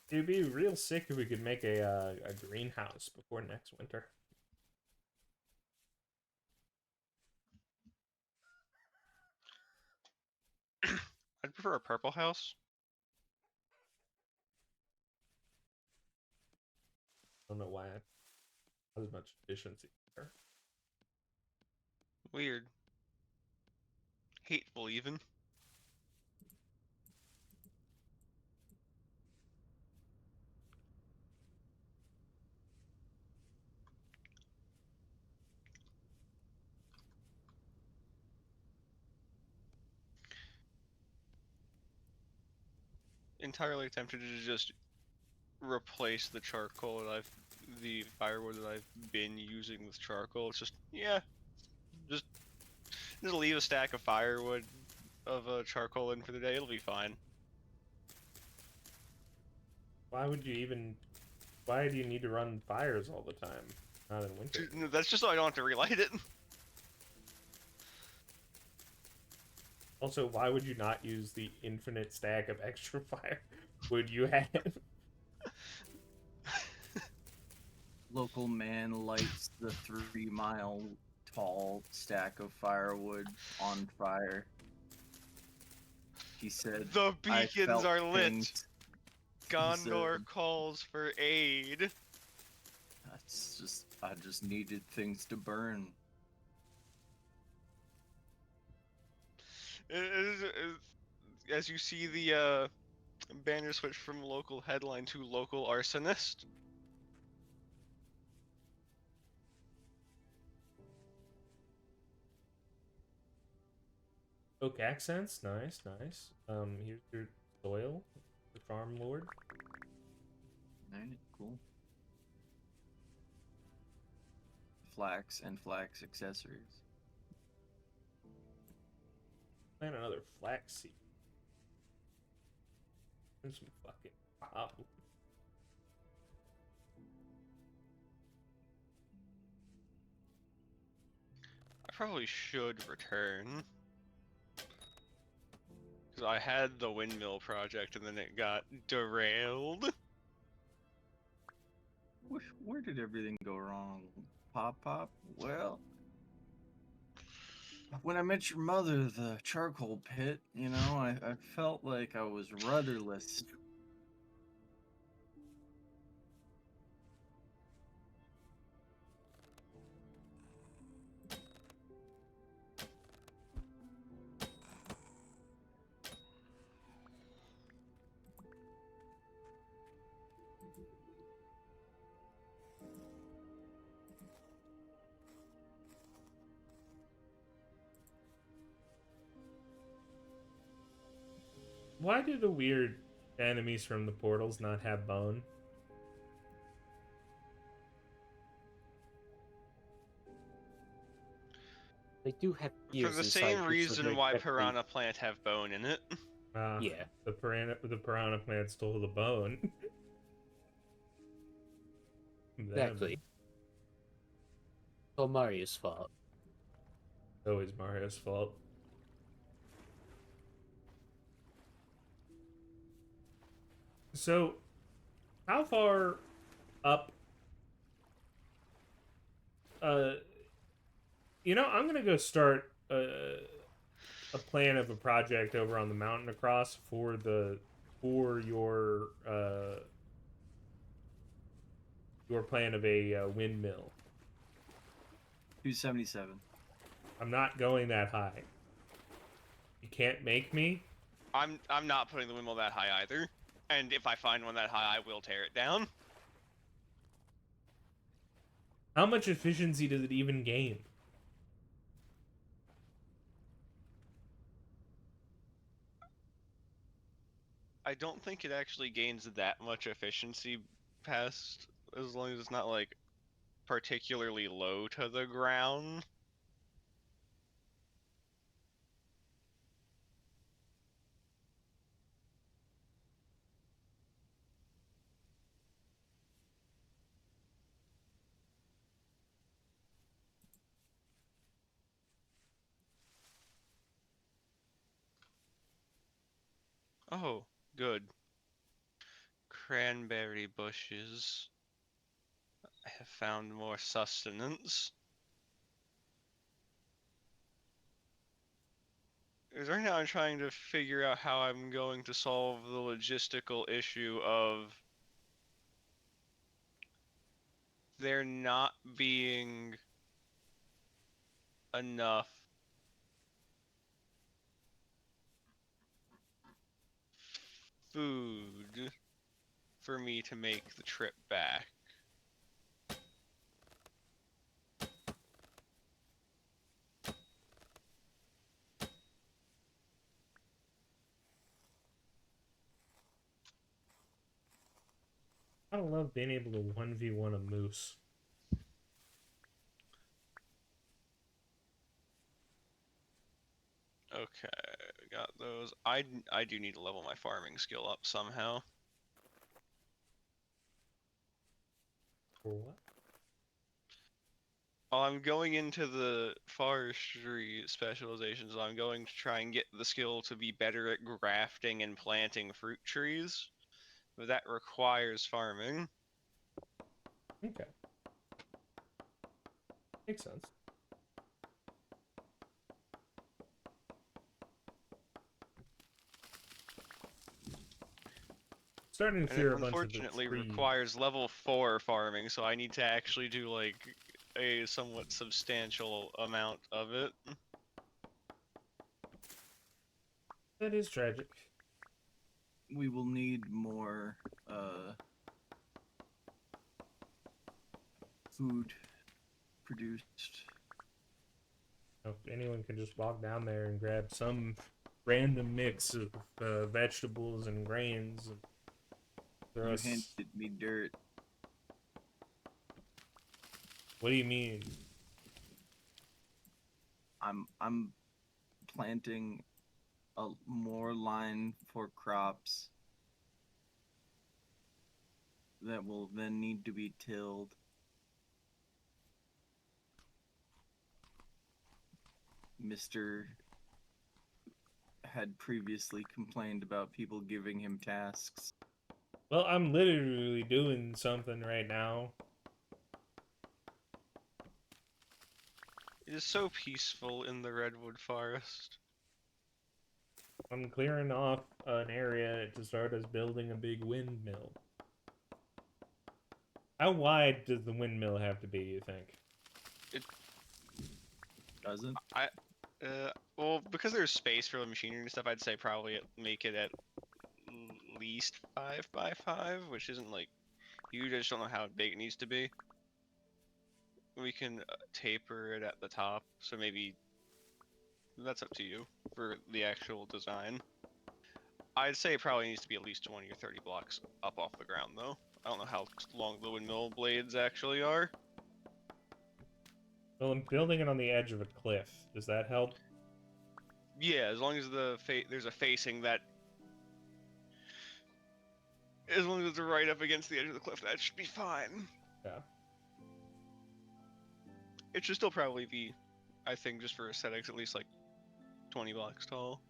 It'd be real sick if we could make a greenhouse before next winter. I'd prefer a purple house. I don't know why. Not as much efficiency there. Weird. Hateful, even. Entirely tempted to just replace the charcoal that the firewood that I've been using with charcoal. It's just, yeah, just leave a stack of firewood of charcoal in for the day. It'll be fine. Why would you even? Why do you need to run fires all the time? Not in winter. That's just so I don't have to relight it. Also, why would you not use the infinite stack of extra firewood you have? Local man lights the 3-mile tall stack of firewood on fire. He said, The "I beacons felt are lit. things." Gondor said- calls for aid. I just needed things to burn. As you see the banner switch from local headline to local arsonist. Oak accents, nice, nice. Here's your soil, the farm lord. Alright, cool. Flax and flax accessories. Plant another flax seed. And some fucking wow. I probably should return. Because I had the windmill project and then it got derailed. Where did everything go wrong? Pop? Well, when I met your mother, the charcoal pit, I felt like I was rudderless. Why do the weird enemies from the portals not have bone? They do have For ears the inside, same which reason would why exactly- piranha plant have bone in it. Yeah. The piranha plant stole the bone. Them. Exactly. All Mario's fault. Always Mario's fault. So, how far up? Uh, I'm gonna go start a plan of a project over on the mountain across for your plan of a windmill. 277. I'm not going that high. You can't make me. I'm not putting the windmill that high either. And if I find one that high, I will tear it down. How much efficiency does it even gain? I don't think it actually gains that much efficiency past, as long as it's not like particularly low to the ground. Oh, good. Cranberry bushes. I have found more sustenance. Because right now I'm trying to figure out how I'm going to solve the logistical issue of there not being enough food for me to make the trip back. I love being able to 1v1 a moose. Okay, got those. I do need to level my farming skill up somehow. For what? While I'm going into the forestry specialization, so I'm going to try and get the skill to be better at grafting and planting fruit trees. But that requires farming. Okay. Makes sense. Starting to And clear it a bunch of the unfortunately trees. requires level 4 farming, so I need to actually do like a somewhat substantial amount of it. That is tragic. We will need more food produced. If anyone can just walk down there and grab some random mix of vegetables and grains and throw You us. handed me dirt. What do you mean? I'm planting a more line for crops that will then need to be tilled. Mr. had previously complained about people giving him tasks. Well, I'm literally doing something right now. It is so peaceful in the Redwood Forest. I'm clearing off an area to start us building a big windmill. How wide does the windmill have to be, you think? Doesn't? Well, because there's space for the machinery and stuff, I'd say probably make it at least 5 by 5, which isn't like huge. I just don't know how big it needs to be. We can taper it at the top, so maybe that's up to you for the actual design. I'd say it probably needs to be at least 20 or 30 blocks up off the ground, though. I don't know how long the windmill blades actually are. Well, I'm building it on the edge of a cliff. Does that help? Yeah, as long as there's a facing that, as long as it's right up against the edge of the cliff, that should be fine. Yeah. It should still probably be, I think, just for aesthetics, at least like 20 blocks tall.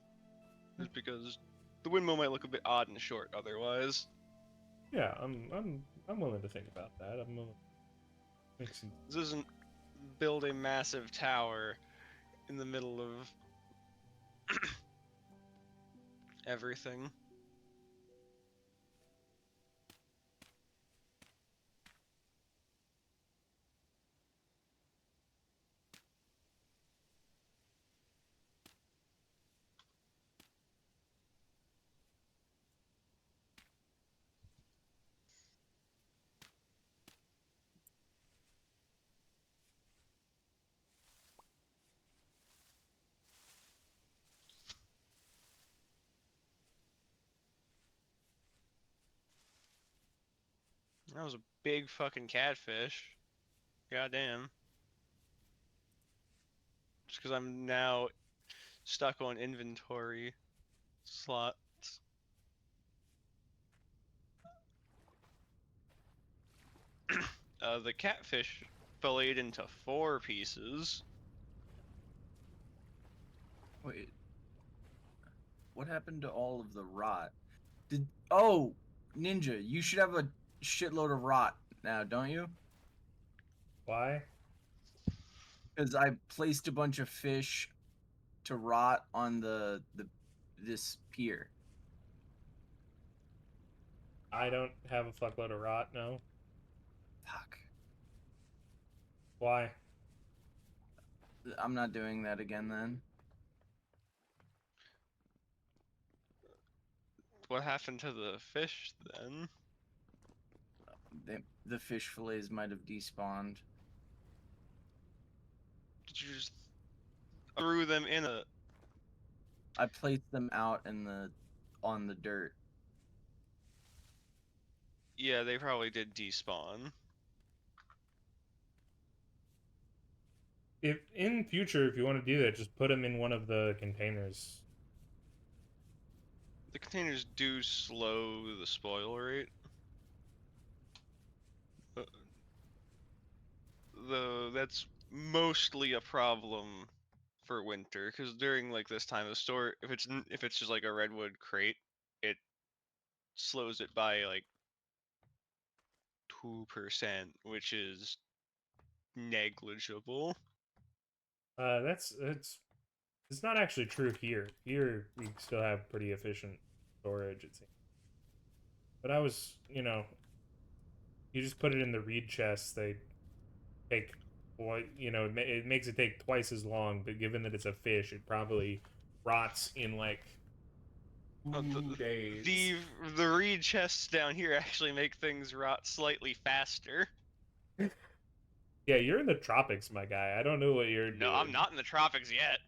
Just because the windmill might look a bit odd and short otherwise. Yeah, I'm willing to think about that. I'm willing to make some. This isn't build a massive tower in the middle of everything. That was a big fucking catfish. Goddamn. Just because I'm now stuck on inventory slots. The catfish filleted into 4 pieces. Wait, what happened to all of the rot? Oh, Ninja, you should have a shitload of rot now, don't you? Why? Because I placed a bunch of fish to rot on this pier. I don't have a fuckload of rot. No. Fuck. Why? I'm not doing that again then. What happened to the fish then? The fish fillets might have despawned. Did you just threw them in a... I placed them out on the dirt. Yeah, they probably did despawn. If in future, if you want to do that, just put them in one of the containers. The containers do slow the spoil rate. Though that's mostly a problem for winter, because during like this time of the store, if it's just like a redwood crate, it slows it by like 2%, which is negligible. That's it's not actually true here. Here we still have pretty efficient storage, it seems. But I was, you just put it in the reed chest. They take, well, it makes it take twice as long. But given that it's a fish, it probably rots in like Uh, 2 days. The reed chests down here actually make things rot slightly faster. Yeah, you're in the tropics, my guy. I don't know what you're doing. No, I'm not in the tropics yet.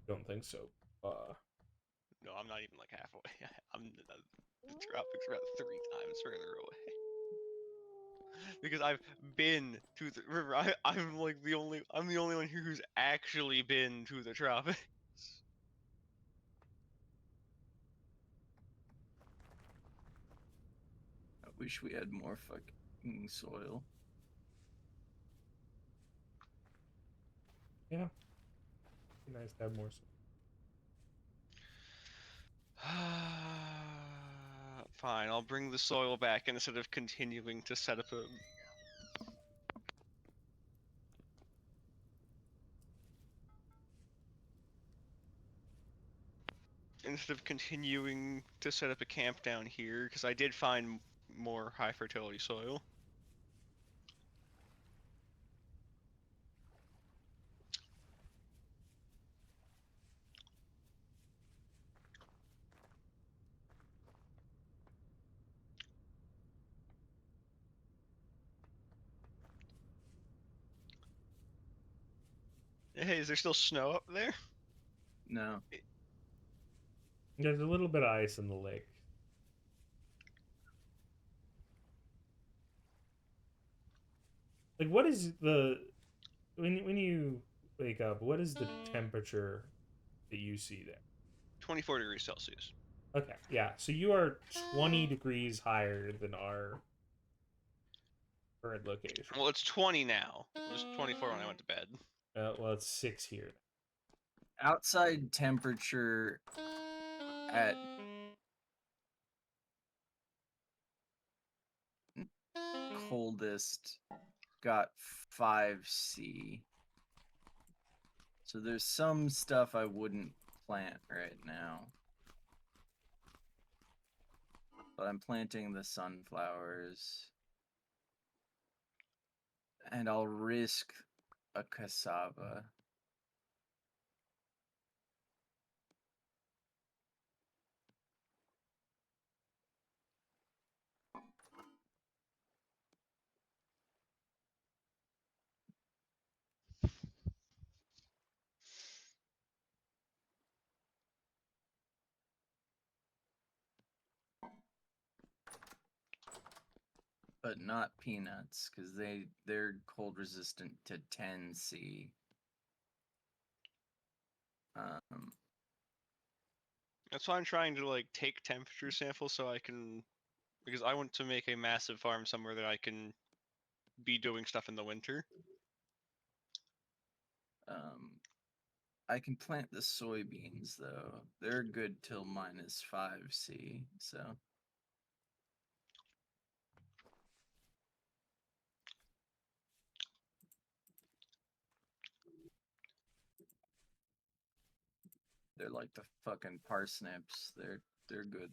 Don't think so. No, I'm not even like halfway. The tropics are about 3 times further away. Because I've been to the river. I'm like I'm the only one here who's actually been to the tropics. I wish we had more fucking soil. Yeah. Be nice to have more. Fine, I'll bring the soil back instead of continuing to set up a... Instead of continuing to set up a camp down here, because I did find more high fertility soil. Hey, is there still snow up there? No. There's a little bit of ice in the lake. Like, what is the when you wake up? What is the temperature that you see there? 24 degrees Celsius. Okay, yeah. So you are 20 degrees higher than our current location. Well, it's 20 now. It was 24 when I went to bed. Well, it's 6 here. Outside temperature at coldest got 5C. So there's some stuff I wouldn't plant right now. But I'm planting the sunflowers. And I'll risk a cassava. But not peanuts, because they're cold resistant to 10C. That's why I'm trying to like take temperature samples so I can, because I want to make a massive farm somewhere that I can be doing stuff in the winter. I can plant the soybeans though. They're good till -5C, so. They're like the fucking parsnips. They're good.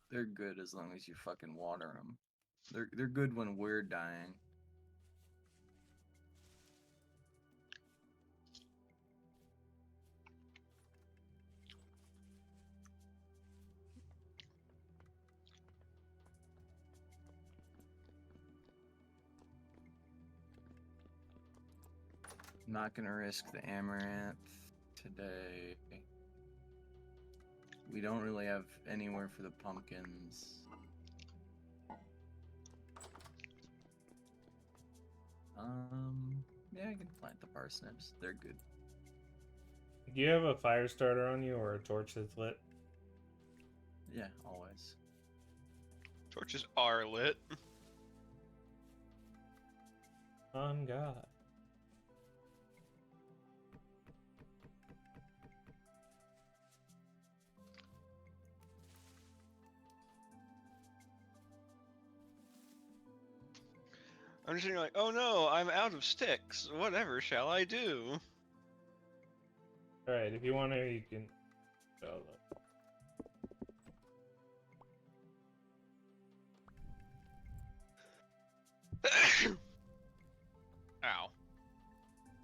They're good as long as you fucking water them. They're good when we're dying. I'm not gonna risk the amaranth today. We don't really have anywhere for the pumpkins. Yeah, I can plant the parsnips. They're good. Do you have a fire starter on you or a torch that's lit? Yeah, always. Torches are lit. On God. I'm just sitting here like, oh no, I'm out of sticks. Whatever shall I do? Alright, if you want to, you can. Oh, look. Ow.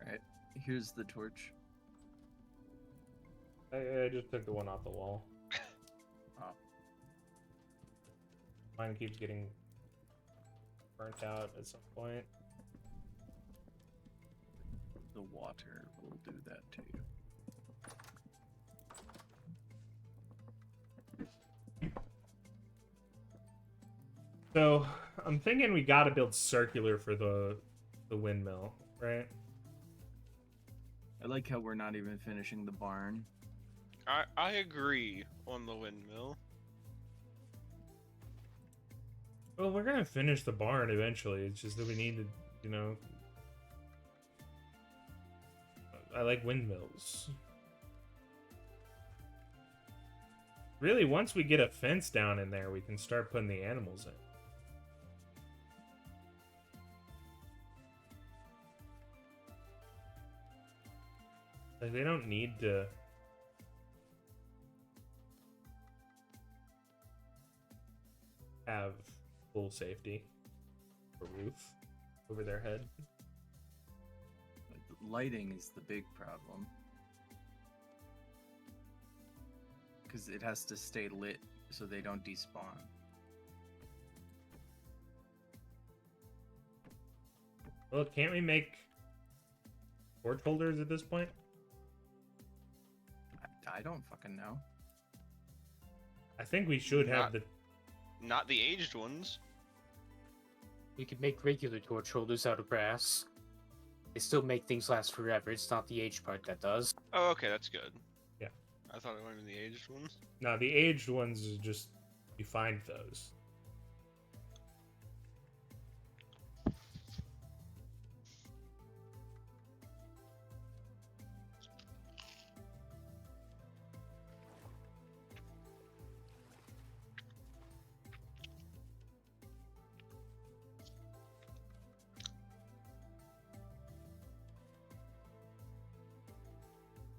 Alright, here's the torch. I just took the one off the wall. Oh. Mine keeps getting burnt out at some point. The water will do that to you. So I'm thinking we gotta build circular for the windmill, right? I like how we're not even finishing the barn. I agree on the windmill. Well, we're gonna finish the barn eventually. It's just that we need to, you know. I like windmills. Really, once we get a fence down in there, we can start putting the animals in. Like, they don't need to have full safety. A roof over their head. Lighting is the big problem. Because it has to stay lit so they don't despawn. Well, can't we make torch holders at this point? I don't fucking know. I think we should have the. Not the aged ones. We could make regular torch holders out of brass. They still make things last forever. It's not the age part that does. Oh, okay, that's good. Yeah. I thought it might have been the aged ones. No, the aged ones is just you find those.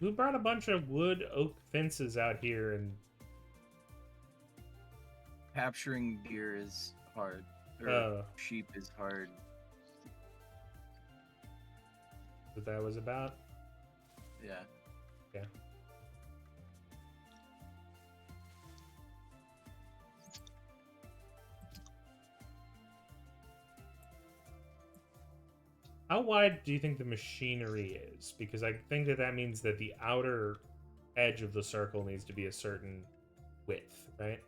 Who brought a bunch of wood oak fences out here? And Capturing deer is hard. Or Oh. sheep is hard. what that was about? Yeah. Yeah. How wide do you think the machinery is? Because I think that means that the outer edge of the circle needs to be a certain width, right?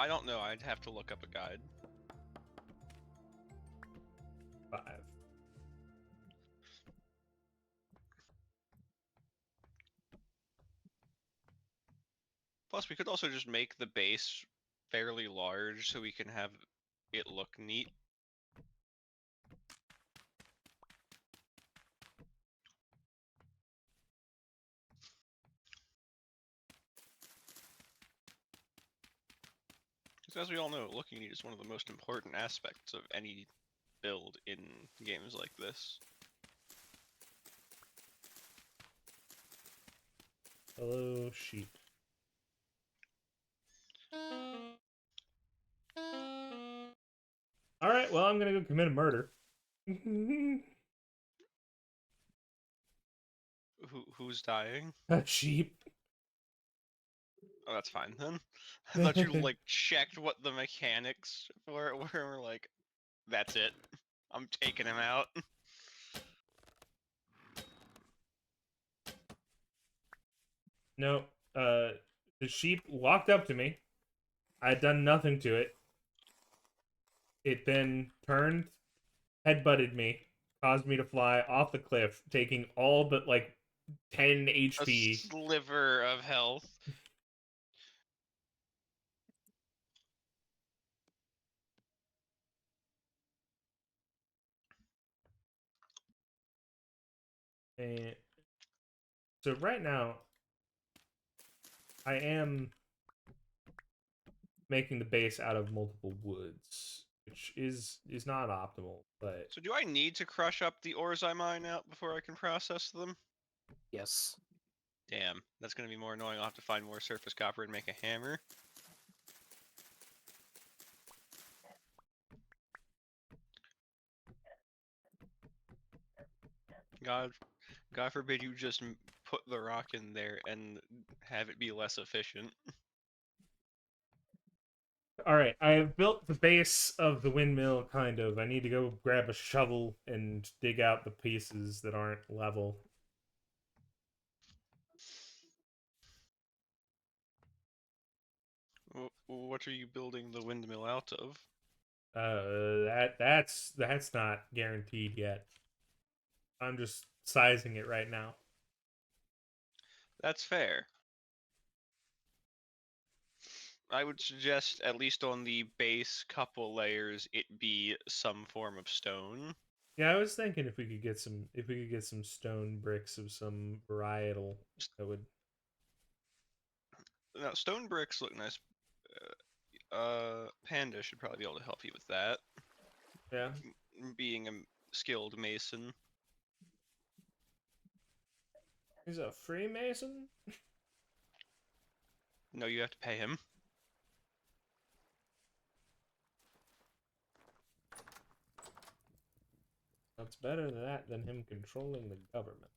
I don't know. I'd have to look up a guide. 5. Plus, we could also just make the base fairly large so we can have it look neat. Because as we all know, looking neat is one of the most important aspects of any build in games like this. Hello, sheep. All right, well, I'm gonna go commit a murder. Who's dying? A sheep. Oh, that's fine then. I thought you like checked what the mechanics for it were and were like, that's it. I'm taking him out. No, the sheep walked up to me. I had done nothing to it. It then turned, headbutted me, caused me to fly off the cliff, taking all but like 10 A HP. sliver of health. And so right now, I am making the base out of multiple woods, which is not optimal, but So do I need to crush up the ores I mine out before I can process them? Yes. Damn, that's gonna be more annoying. I'll have to find more surface copper and make a hammer. God forbid you just put the rock in there and have it be less efficient. all right, I have built the base of the windmill, kind of. I need to go grab a shovel and dig out the pieces that aren't level. What are you building the windmill out of? That's not guaranteed yet. I'm just sizing it right now. That's fair. I would suggest, at least on the base couple layers, it be some form of stone. Yeah, I was thinking if we could get some stone bricks of some varietal, that would. Now, stone bricks look nice. Panda should probably be able to help you with that, Yeah. being a skilled mason. He's a Freemason? No, you have to pay him. That's better than that than him controlling the government.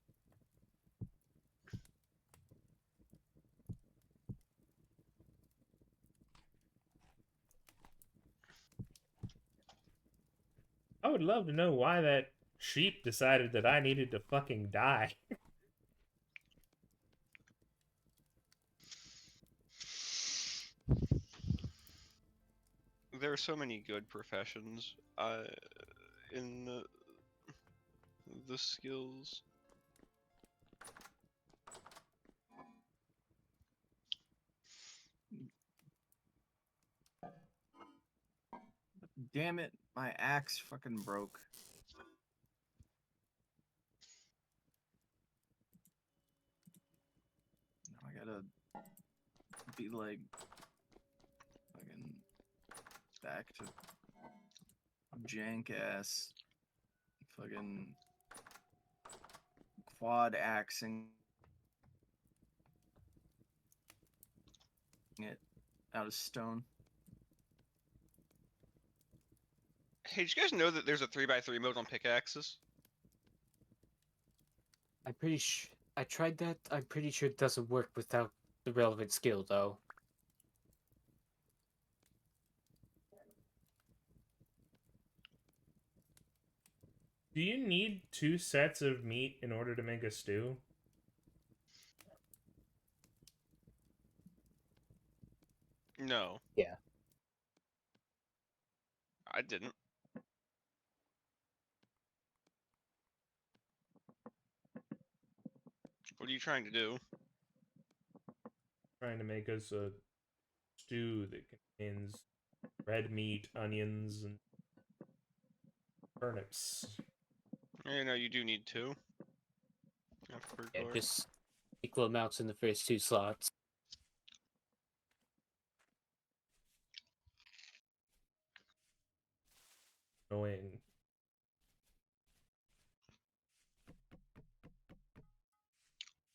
I would love to know why that sheep decided that I needed to fucking die. There are so many good professions in the skills. Damn it, my axe fucking broke. Gotta be like fucking back to jank ass fucking quad axing it out of stone. Hey, did you guys know that there's a 3x3 mode on pickaxes? I'm pretty sure I tried that. I'm pretty sure it doesn't work without the relevant skill, though. Do you need 2 sets of meat in order to make a stew? No. Yeah. I didn't. What are you trying to do? Trying to make us a stew that contains red meat, onions, and turnips. You know, you do need 2. Yeah, just equal amounts in the first 2 slots. Annoying.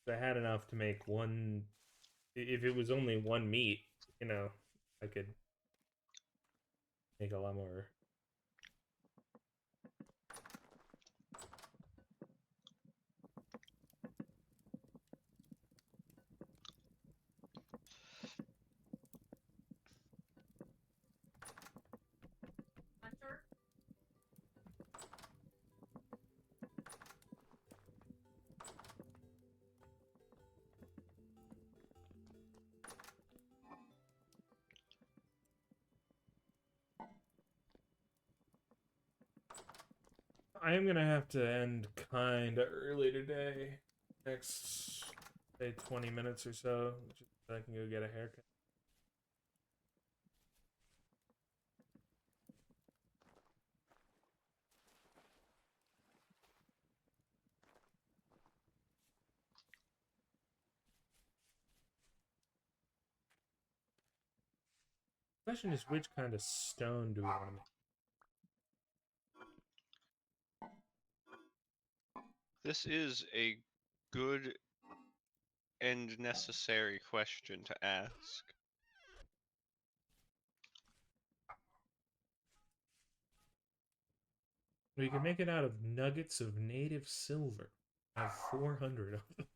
I had enough to make one. If it was only one meat, you know, I could make a lot more. I am gonna have to end kinda early today. Next, say 20 minutes or so, just so I can go get a haircut. Question is, which kind of stone do we want to make? This is a good and necessary question to ask. We can make it out of nuggets of native silver. I have 400 of them.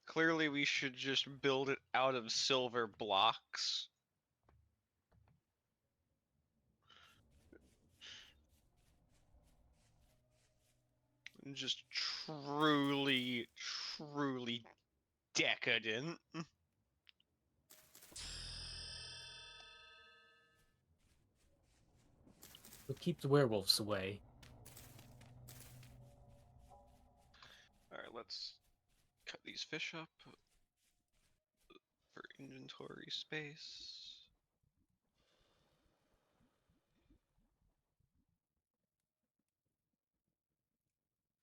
Clearly, we should just build it out of silver blocks. Just truly, truly decadent. We'll keep the werewolves away. Alright, let's cut these fish up for inventory space.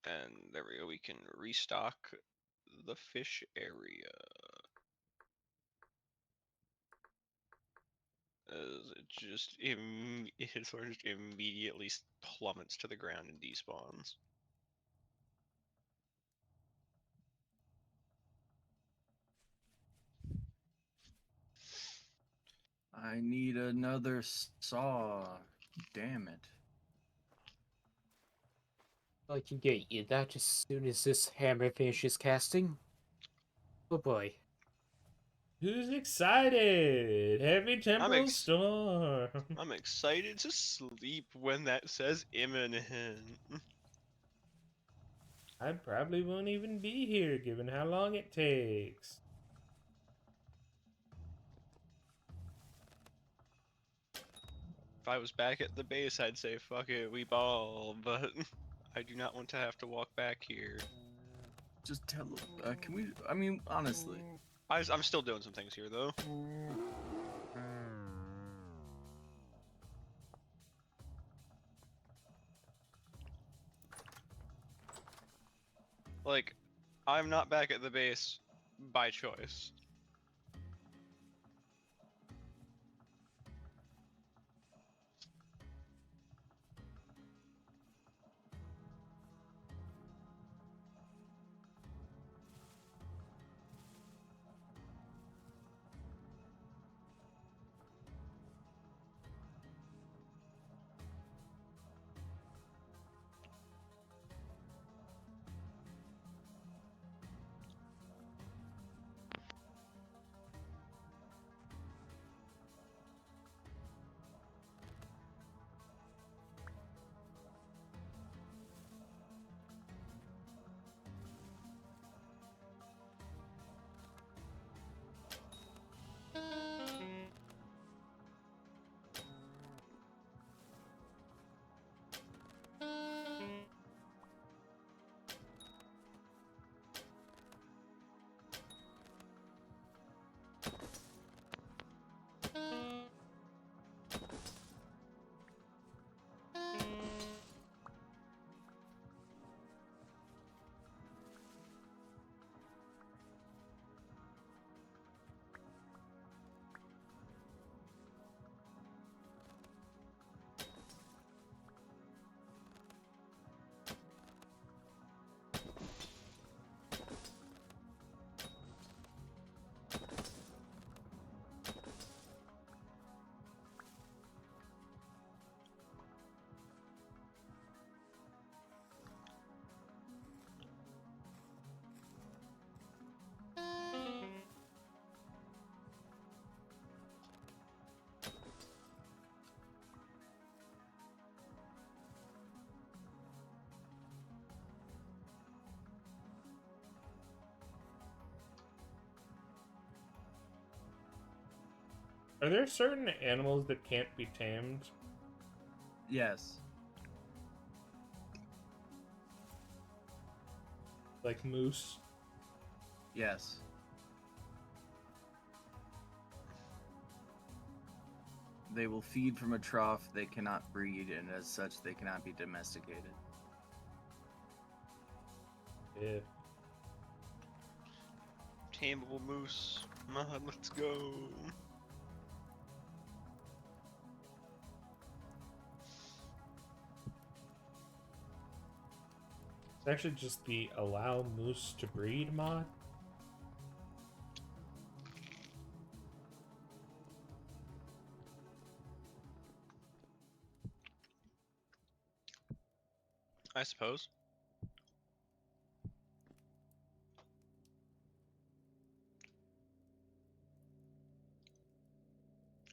And there we go, we can restock the fish area. As it just it sort of just immediately plummets to the ground and despawns. I need another saw. Damn it. I can get you that as soon as this hammer finishes casting. Oh boy. Who's excited? Heavy temporal ex- storm. I'm excited to sleep when that says imminent. I probably won't even be here given how long it takes. If I was back at the base, I'd say fuck it, we ball, but I do not want to have to walk back here. Just tell. Can we? I mean, honestly. I'm still doing some things here though. I'm not back at the base by choice. Are there certain animals that can't be tamed? Yes. Like moose? Yes. They will feed from a trough. They cannot breed, and as such, they cannot be domesticated. Yeah. Tameable moose. Come on, let's go. It's actually just the allow moose to breed mod. I suppose.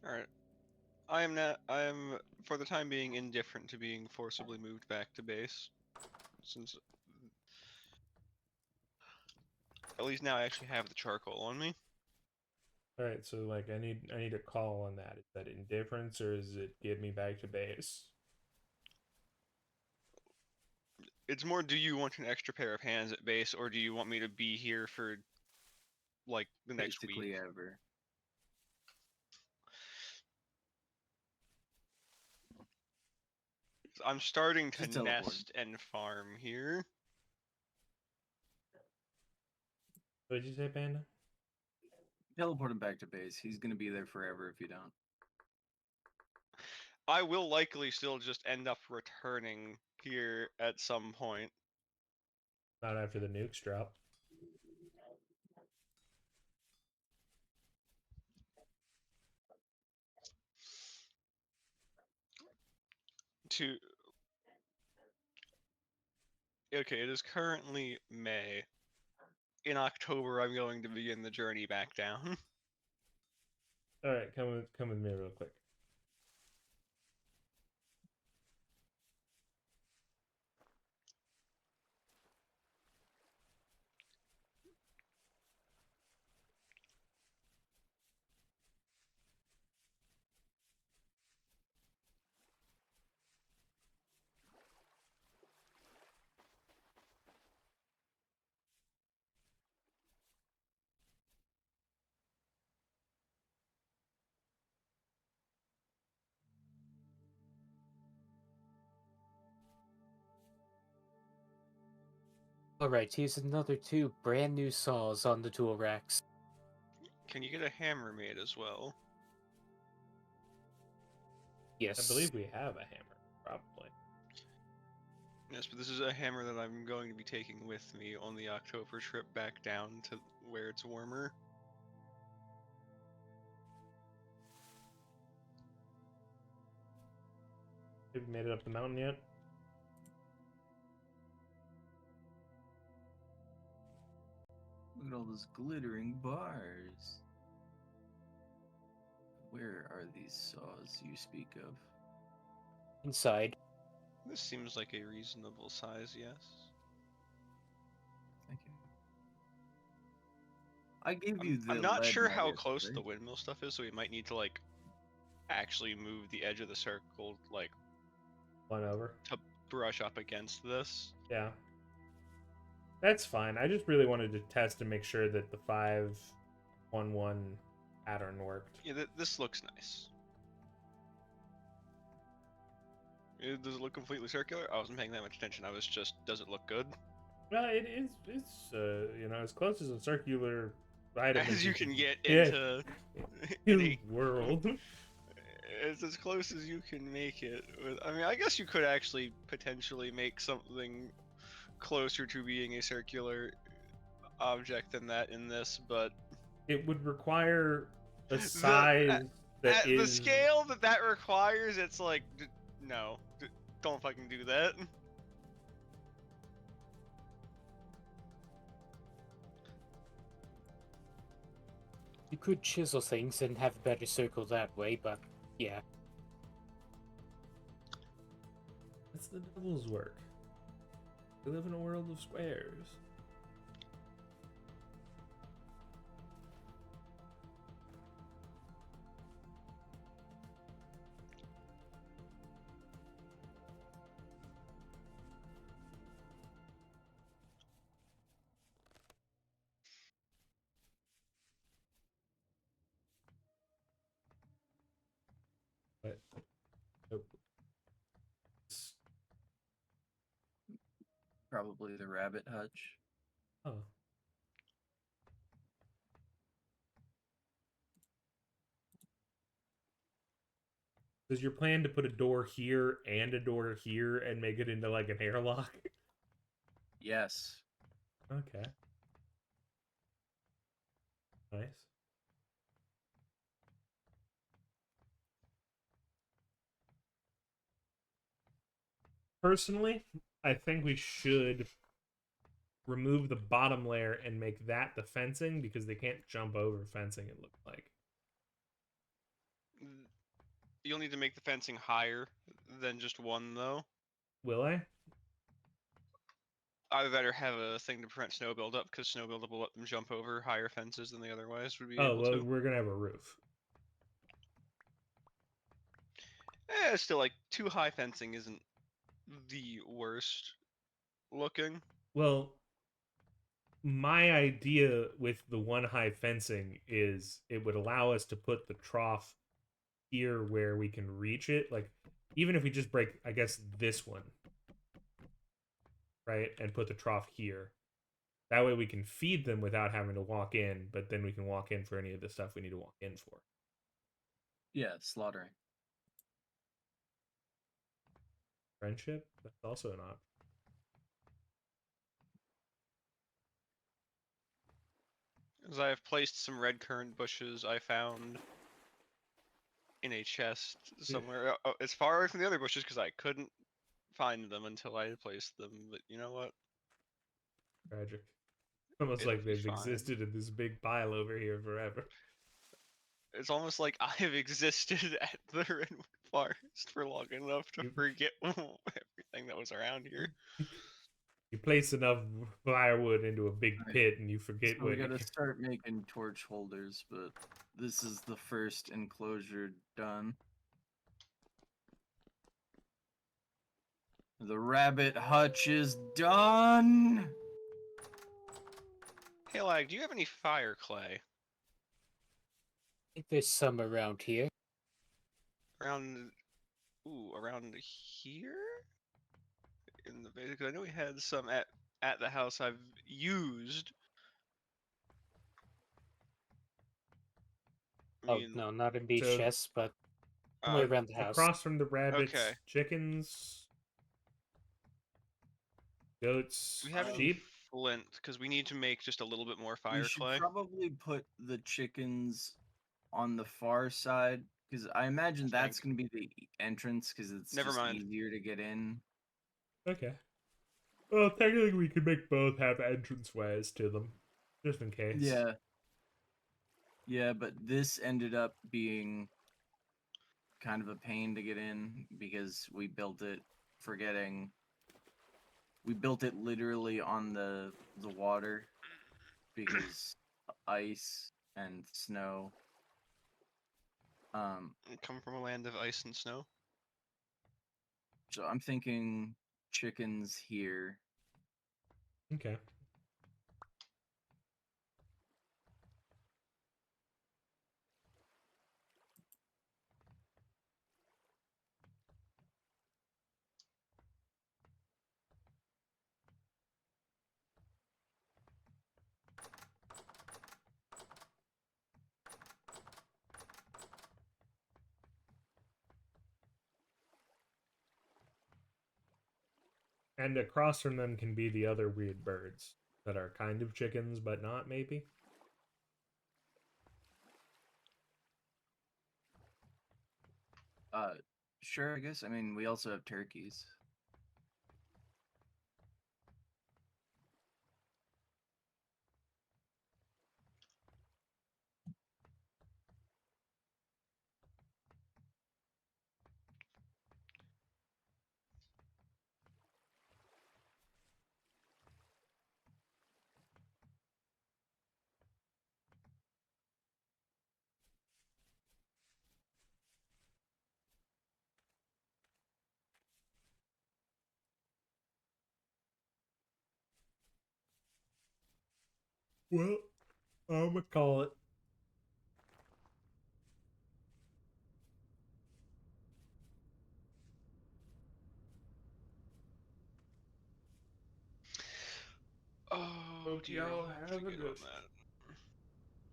Alright. I am for the time being indifferent to being forcibly moved back to base. Since at least now I actually have the charcoal on me. Alright, so like I need a call on that. Is that indifference or is it get me back to base? It's more, do you want an extra pair of hands at base, or do you want me to be here for like the next Basically, week? ever. I'm starting to Just teleport. nest and farm here. What did you say, Panda? Teleport him back to base. He's gonna be there forever if you don't. I will likely still just end up returning here at some point. Not after the nukes drop. To Okay, it is currently May. In October, I'm going to begin the journey back down. Alright, come with me real quick. Alright, here's another 2 brand new saws on the tool racks. Can you get a hammer made as well? Yes. I believe we have a hammer, probably. Yes, but this is a hammer that I'm going to be taking with me on the October trip back down to where it's warmer. Have you made it up the mountain yet? Look at all those glittering bars. Where are these saws you speak of? Inside. This seems like a reasonable size, yes. Thank you. I gave you the I'm not lead sure how nuggets, close right? the windmill stuff is, so we might need to like actually move the edge of the circle, like One over. to brush up against this. Yeah. That's fine. I just really wanted to test and make sure that the 5-1-1 pattern worked. Yeah, this looks nice. Does it look completely circular? I wasn't paying that much attention. I was just, does it look good? Well, it's you know, as close as a circular item As you can get Yeah. into in any the world. It's as close as you can make it. I mean, I guess you could actually potentially make something closer to being a circular object than that in this, but It would require a size that at the is scale that requires, it's like, no, don't fucking do that. You could chisel things and have a better circle that way, but yeah. That's the devil's work. We live in a world of squares. But nope. Probably the rabbit hutch. Oh. Is your plan to put a door here and a door here and make it into like an airlock? Yes. Okay. Nice. Personally, I think we should remove the bottom layer and make that the fencing because they can't jump over fencing, it looks like. You'll need to make the fencing higher than just one, though. Will I? Either that or have a thing to prevent snow buildup, because snow buildup will let them jump over higher fences than they otherwise would be Oh, able well, to. we're gonna have a roof. Still, like, too high fencing isn't the worst looking. Well, my idea with the one high fencing is it would allow us to put the trough here where we can reach it. Like, even if we just break, I guess, this one, right, and put the trough here. That way we can feed them without having to walk in, but then we can walk in for any of the stuff we need to walk in for. Yeah, slaughtering. Friendship? That's also an option. As I have placed some red currant bushes I found in a chest somewhere. It's far away from the other bushes because I couldn't find them until I had placed them. But you know what? Tragic. Almost It'll like be they've fine. existed in this big pile over here forever. It's almost like I have existed at the Redwood Forest for long enough to forget everything that was around here. You place enough firewood into a big Right. pit and you forget So we what you gotta can... start making torch holders, but this is the first enclosure done. The rabbit hutch is done. Hey, Lag, do you have any fire clay I think there's some around here. around? Ooh, around here in the base? 'Cause I know we had some at at the house I've used. I Oh mean, no, not in the So, chest, but somewhere around the house. across from the rabbits, Okay. chickens, goats, we have any sheep. flint? Because we need to make just a little bit more We fire should clay. probably put the chickens on the far side because I imagine Thank- that's going to be the entrance because it's Never just mind. easier to get in. Okay. Well, technically, we could make both have entranceways to them, just in case. Yeah. Yeah, but this ended up being kind of a pain to get in because we built it forgetting. We built it literally on the water because ice and snow. We come from a land of ice and snow. So I'm thinking chickens here. Okay. And across from them can be the other weird birds that are kind of chickens, but not, maybe? Sure, I guess. I mean, we also have turkeys. Well, I'm gonna call it. Oh Hope dear. y'all Let's have a get good on that.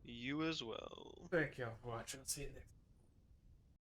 You as well. Thank y'all for watching. See you next